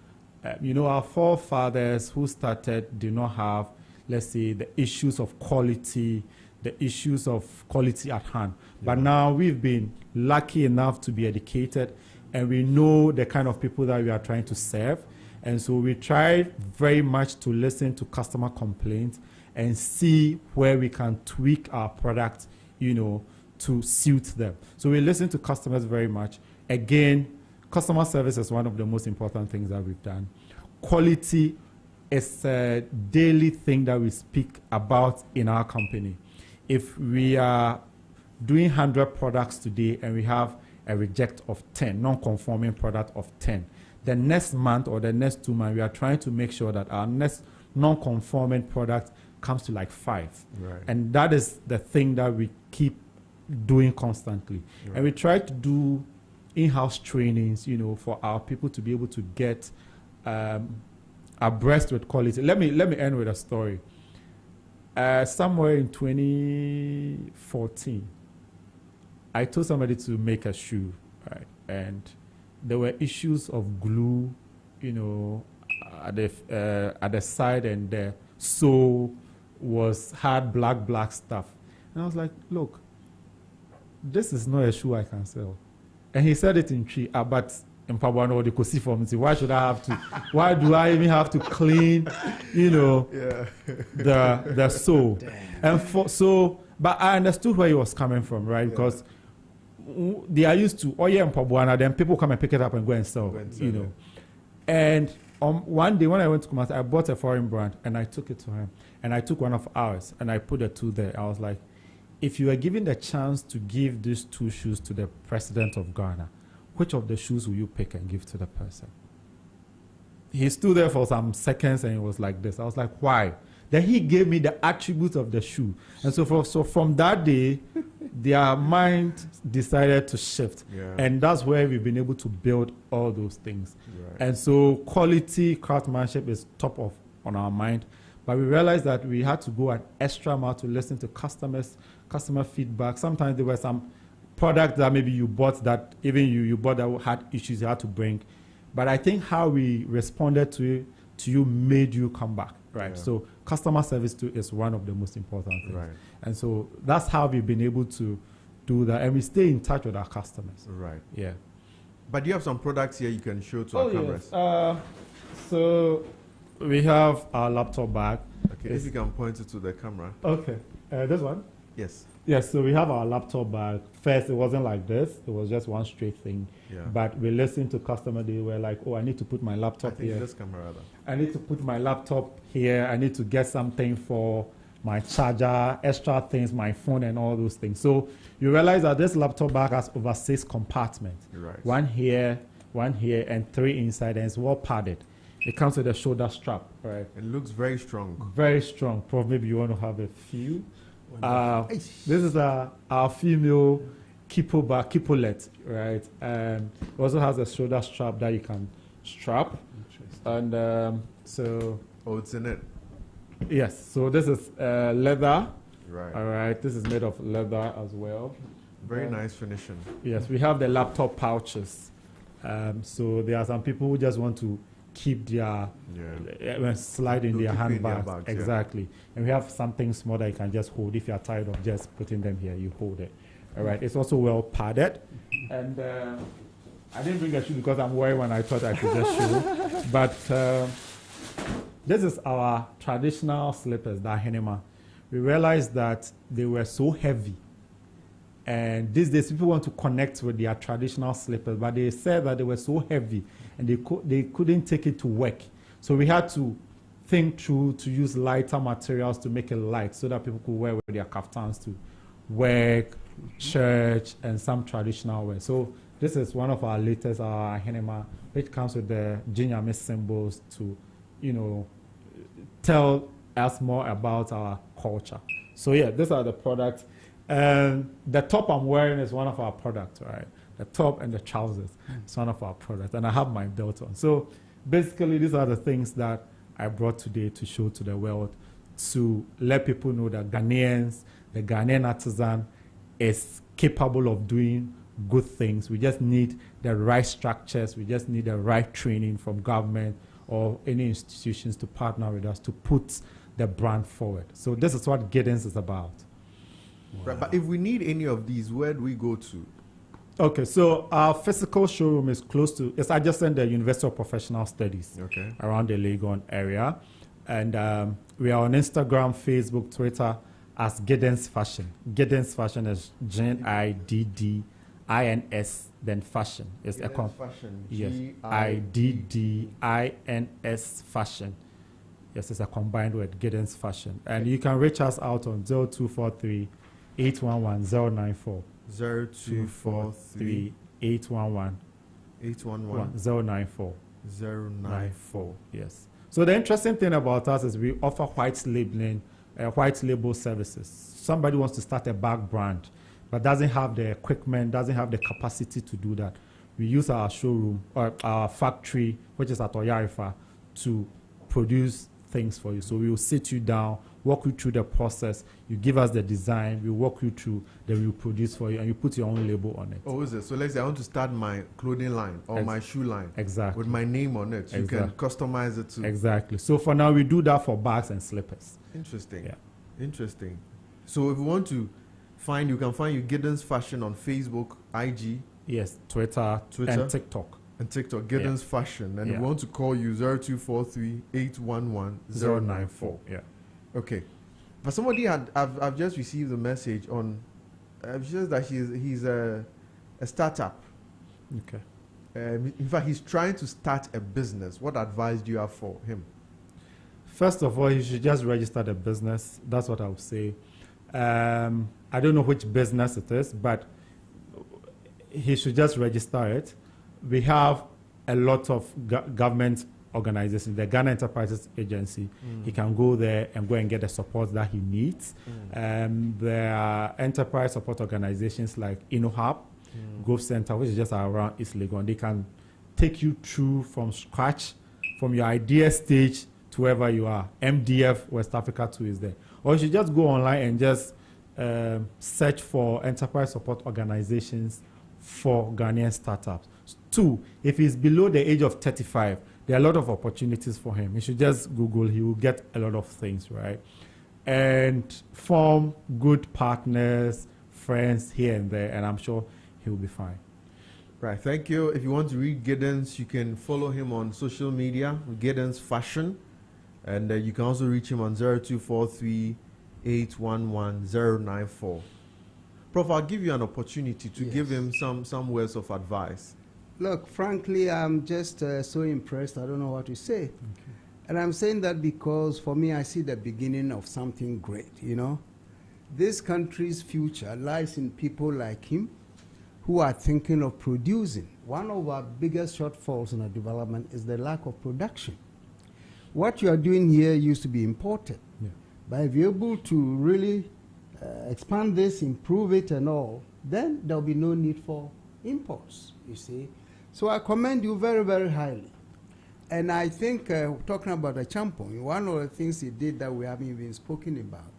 our forefathers who started did not have, let's say, the issues of quality, the issues of quality at hand. Yeah. But now we've been lucky enough to be educated, and we know the kind of people that we are trying to serve. And so we try very much to listen to customer complaints and see where we can tweak our product, to suit them. So we listen to customers very much. Again, customer service is one of the most important things that we've done. Quality is a daily thing that we speak about in our company. If we are doing 100 products today and we have a reject of 10, non-conforming product of 10, the next month or the next 2 months, we are trying to make sure that our next non-conforming product comes to like 5. Right. And that is the thing that we keep doing constantly. Right. And we try to do in-house trainings, for our people to be able to get abreast with quality. Let me end with a story. Somewhere in 2014, I told somebody to make a shoe, right? And there were issues of glue, at the side, and the sole had black stuff. And I was like, look, this is not a shoe I can sell. And he said it in Twi, but in Pabwano, they could see for me. Why should I have to? Why do I even have to clean, the sole? Damn. And but I understood where he was coming from, right? Yeah. Because they are used to in Pabwana, then people come and pick it up and go and sell, And one day when I went to Kumasi, I bought a foreign brand and I took it to him, and I took one of ours and I put the 2 there. I was like, if you were given the chance to give these 2 shoes to the president of Ghana, which of the shoes will you pick and give to the person? He stood there for some seconds and he was like this. I was like, why? Then he gave me the attributes of the shoe. And so from that day, their mind decided to shift. Yeah. And that's where we've been able to build all those things. Right. And so quality craftsmanship is top of on our mind. But we realized that we had to go an extra mile to listen to customer feedback. Sometimes there were some products that maybe you bought that even you bought that had issues you had to bring. But I think how we responded to you made you come back, right? Yeah. So customer service too is one of the most important things. Right. And so that's how we've been able to do that. And we stay in touch with our customers. Right. Yeah. But you have some products here you can show to our cameras. Yes. So we have our laptop bag. Okay, if you can point it to the camera. Okay. This one? Yes. Yes, so we have our laptop bag. First, it wasn't like this. It was just one straight thing. Yeah. But we listened to customer. They were like, oh, I need to put my I laptop think here. this camera rather. I need to put my laptop here. I need to get something for my charger, extra things, my phone, and all those things. So you realize that this laptop bag has over 6 compartments. Right. One here, and 3 inside, and it's well padded. It comes with a shoulder strap, right? It looks very strong. Very strong. Prof, maybe you want to have a few. This is our female Kipolet, right? And it also has a shoulder strap that you can strap. And so, Oh, it's in it. yes, so this is leather. Right. All right, this is made of leather as well. Very nice finishing. Yes, we have the laptop pouches. So there are some people who just want to keep their slide in To their keep in their handbags. bags, yeah. Exactly. And we have something small that you can just hold. If you're tired of just putting them here, you hold it. All right. It's also well padded. And I didn't bring a shoe because I'm wearing one. I thought I could just show. But this is our traditional slippers, the Ahenema. We realized that they were so heavy. And these days, people want to connect with their traditional slippers, but they said that they were so heavy and they couldn't take it to work. So we had to think through to use lighter materials to make it light so that people could wear with their kaftans to work, church, and some traditional wear. So this is one of our latest, our Ahenema, which comes with the Jinyame symbols to, tell us more about our culture. So yeah, these are the products. And the top I'm wearing is one of our products, right? The top and the trousers. It's one of our products. And I have my belt on. So basically, these are the things that I brought today to show to the world, to let people know that Ghanaians, the Ghanaian artisan is capable of doing good things. We just need the right structures. We just need the right training from government or any institutions to partner with us to put the brand forward. So this is what Giddens is about. Right, but if we need any of these, where do we go to? Okay, so our physical showroom is it's adjacent to the University of Professional Studies around the Legon area. And we are on Instagram, Facebook, Twitter as Giddens Fashion. Giddens Fashion is Giddins, then fashion. It's a fashion. Yes, Giddins Fashion. Yes, it's a combined word, Giddens Fashion. And you can reach us out on 0243 811 094. 0243 811 811 094. 094. Yes. So the interesting thing about us is we offer white label services. Somebody wants to start a bag brand, but doesn't have the equipment, doesn't have the capacity to do that. We use our showroom or our factory, which is at Oyarifa, to produce things for you. So we will sit you down, walk you through the process. You give us the design, we walk you through, then we produce for you, and you put your own label on it. Oh, is it? So let's say I want to start my clothing line or my shoe line. Exactly. With my name on it. You can customize it too. Exactly. So for now, we do that for bags and slippers. Interesting. Yeah. Interesting. So if you want to you can find you Giddens Fashion on Facebook, IG. Yes, Twitter. And TikTok. And TikTok, Giddens Fashion. And we want to call you 0243 811 094. Yeah. Okay. But somebody I've just received a message on, just that he's a startup. Okay. In fact, he's trying to start a business. What advice do you have for him? First of all, he should just register the business. That's what I would say. I don't know which business it is, but he should just register it. We have a lot of government organization, the Ghana Enterprises Agency. He can go there and go and get the support that he needs. There are enterprise support organizations like InnoHub, Growth Center, which is just around East Legon. They can take you through from scratch, from your idea stage to wherever you are. MDF West Africa 2 is there. Or you should just go online and just search for enterprise support organizations for Ghanaian startups. 2, if he's below the age of 35, there are a lot of opportunities for him. He should just Google, he will get a lot of things, right? And form good partners, friends here and there, and I'm sure he will be fine. Right, thank you. If you want to read Giddens, you can follow him on social media, Giddens Fashion, and you can also reach him on 0243-811-094. Prof, I'll give you an opportunity to give him some words of advice. Look, frankly, I'm just so impressed. I don't know what to say. Okay. And I'm saying that because for me, I see the beginning of something great, you know. This country's future lies in people like him who are thinking of producing. One of our biggest shortfalls in our development is the lack of production. What you are doing here used to be imported. Yeah. But if you're able to really expand this, improve it and all, then there'll be no need for imports, you see. So I commend you very, very highly. And I think, talking about Acheampong, one of the things he did that we haven't even spoken about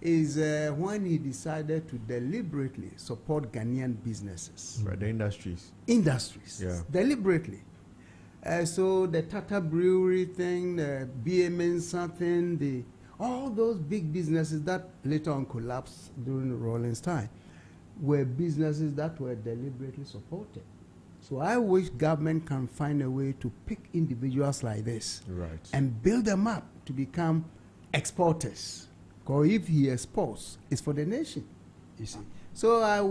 is when he decided to deliberately support Ghanaian businesses. Right, the industries. Industries, Yeah. deliberately. So the Tata Brewery thing, the BMN something, all those big businesses that later on collapsed during Rawlings' time were businesses that were deliberately supported. So I wish government can find a way to pick individuals like this and build them up to become exporters. Because if he exports, it's for the nation, you see. So I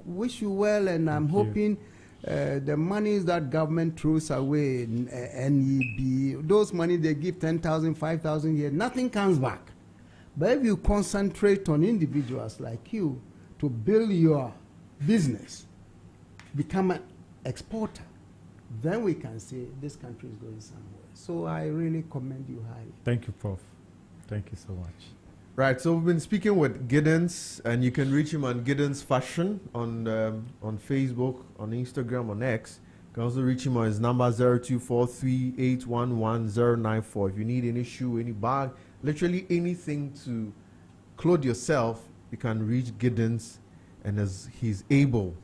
wish you well, and I'm hoping the monies that government throws away, NEB, those money they give 10,000, 5,000 here, nothing comes back. But if you concentrate on individuals like you to build your business, become an exporter, then we can say this country is going somewhere. So I really commend you highly. Thank you, Prof. Thank you so much. Right, so we've been speaking with Giddens, and you can reach him on Giddens Fashion on Facebook, on Instagram, on X. You can also reach him on his number 0243-811-094. If you need any shoe, any bag, literally anything to clothe yourself, you can reach Giddens, and as he's able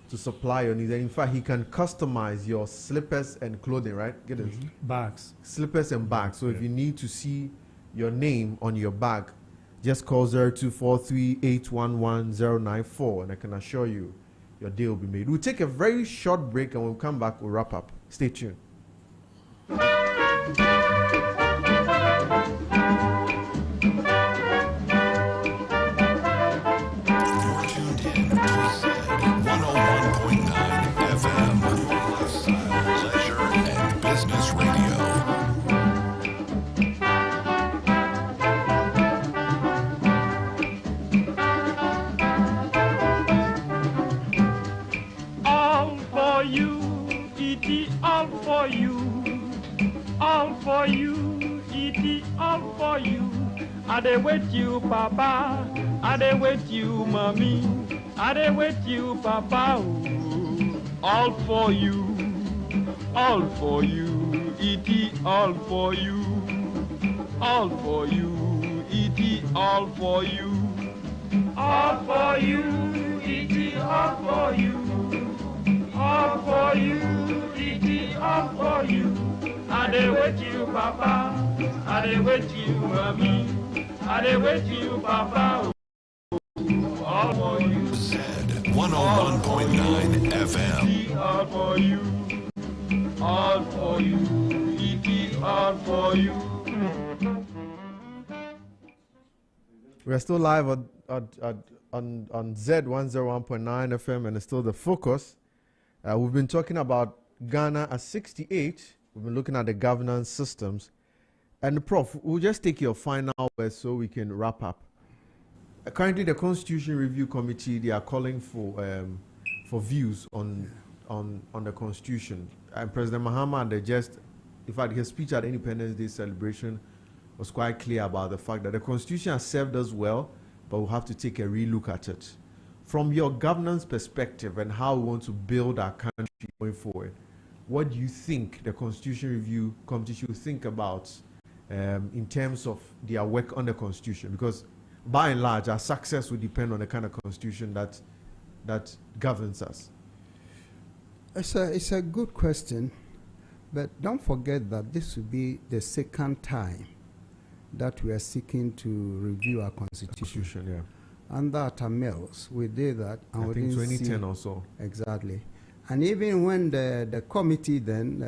to supply your needs. And in fact, he can customize your slippers and clothing, right? Giddens? Bags. Slippers and bags. So if you need to see your name on your bag, just call 0243-811-094, and I can assure you your deal will be made. We'll take a very short break, and when we come back, we'll wrap up. Stay tuned. I dey wait you, Papa. I dey wait you, Mommy. I dey wait you, Papa. Ooh. All for you, all for you, E.T. all for you, all for you, E.T. all for you, all for you, E.T. all for you, all for you, E.T. all for you. I dey wait you, Papa. I dey wait you, Mommy. I dey wait you, Papa. All for you. Zed 101.9 FM. All for you. All for you. E.T. all for you. We are still live on Z 101.9 FM, and it's still the focus. We've been talking about Ghana at 68. We've been looking at the governance systems. And Prof, we'll just take your final words so we can wrap up. Currently, the Constitution Review Committee, they are calling for views on the Constitution. And President Mahama, they just in fact, his speech at the Independence Day celebration was quite clear about the fact that the Constitution has served us well, but we'll have to take a relook at it. From your governance perspective and how we want to build our country going forward, what do you think the Constitution Review Committee should think about in terms of their work on the Constitution? Because by and large, our success will depend on the kind of Constitution that governs us. It's a good question, but don't forget that this will be the second time that we are seeking to review our Constitution. Yeah. Under Tamils, we did that. And I we think didn't 2010 see or so. Exactly. And even when the committee then,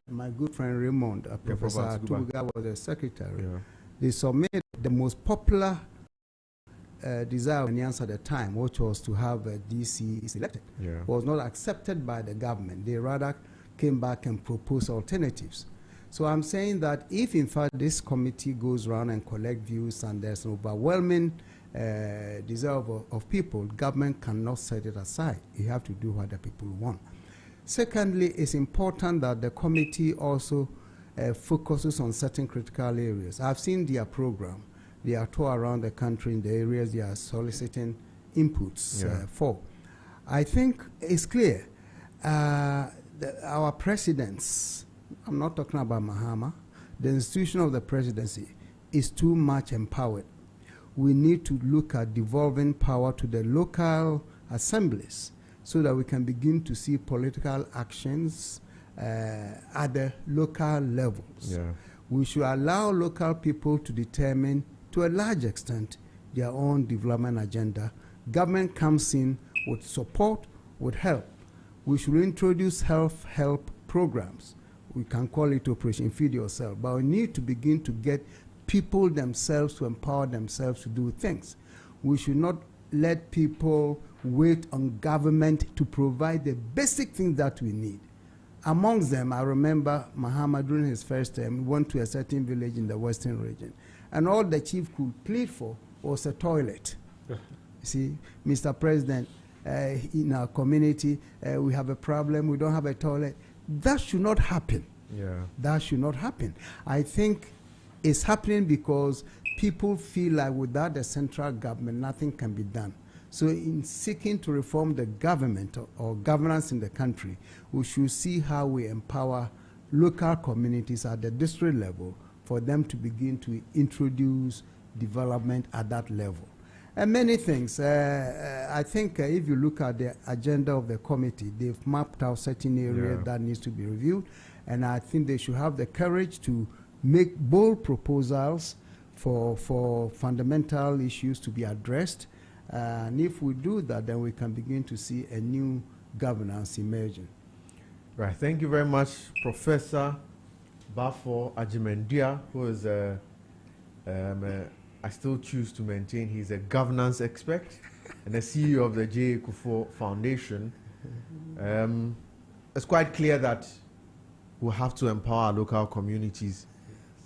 my good friend Raymond, Professor Atubuga was the secretary, they submitted the most popular desire of Ghanaians at the time, which was to have DC elected. Was not accepted by the government. They rather came back and proposed alternatives. So I'm saying that if in fact this committee goes around and collect views and there's an overwhelming desire of people, government cannot set it aside. You have to do what the people want. Secondly, it's important that the committee also focuses on certain critical areas. I've seen their program. They are tour around the country in the areas they are soliciting inputs for. I think it's clear. Our presidents, I'm not talking about Mahama, the institution of the presidency is too much empowered. We need to look at devolving power to the local assemblies so that we can begin to see political actions at the local levels. We should allow local people to determine, to a large extent, their own development agenda. Government comes in with support, with help. We should introduce help programs. We can call it Operation Feed Yourself, but we need to begin to get people themselves to empower themselves to do things. We should not let people wait on government to provide the basic things that we need. Amongst them, I remember Mahama during his first term went to a certain village in the western region, and all the chief could plead for was a toilet. See, Mr. President, in our community, we have a problem, we don't have a toilet. That should not happen. That should not happen. I think it's happening because people feel like without the central government, nothing can be done. So in seeking to reform the government or governance in the country, we should see how we empower local communities at the district level for them to begin to introduce development at that level. And many things. I think if you look at the agenda of the committee, they've mapped out certain areas that needs to be reviewed. And I think they should have the courage to make bold proposals for fundamental issues to be addressed. And if we do that, then we can begin to see a new governance emerging. Right. Thank you very much, Professor Bafo Agyemang-Duah, who is I still choose to maintain he's a governance expert and the CEO of the J. Kufuor Foundation. It's quite clear that we have to empower our local communities,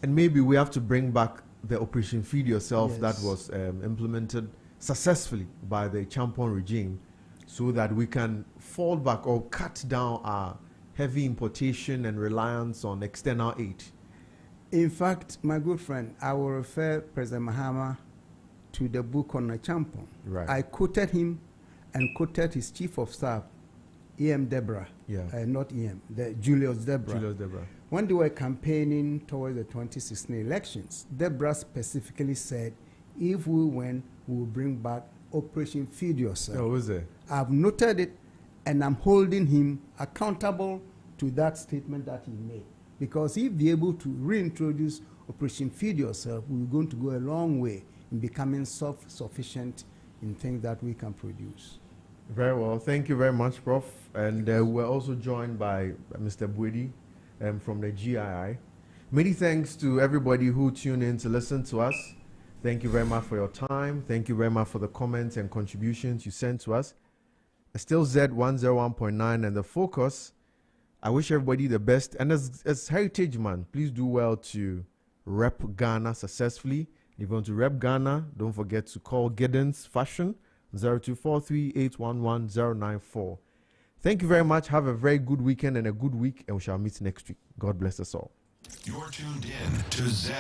and maybe we have to bring back the Operation Feed Yourself that was implemented successfully by the Champon regime, so that we can fall back or cut down our heavy importation and reliance on external aid. In fact, my good friend, I will refer President Mahama to the book on the Champon. I quoted him and quoted his chief of staff, E.M. Deborah, not E.M., Julius Deborah. When they were campaigning towards the 2016 elections, Deborah specifically said, if we win, we will bring back Operation Feed Yourself. Oh, was it? I've noted it, and I'm holding him accountable to that statement that he made. Because if they're able to reintroduce Operation Feed Yourself, we're going to go a long way in becoming self-sufficient in things that we can produce. Very well. Thank you very much, Prof. And we're also joined by Mr. Bwedi from the GII. Many thanks to everybody who tuned in to listen to us. Thank you very much for your time. Thank you very much for the comments and contributions you sent to us. Still Z101.9 and the focus. I wish everybody the best. And as Heritage Man, please do well to rep Ghana successfully. If you want to rep Ghana, don't forget to call Giddens Fashion 0243 811 094. Thank you very much. Have a very good weekend and a good week, and we shall meet next week. God bless us all. You're tuned in to Z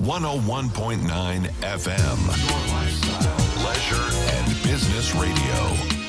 101.9 FM, your lifestyle, leisure, and business radio.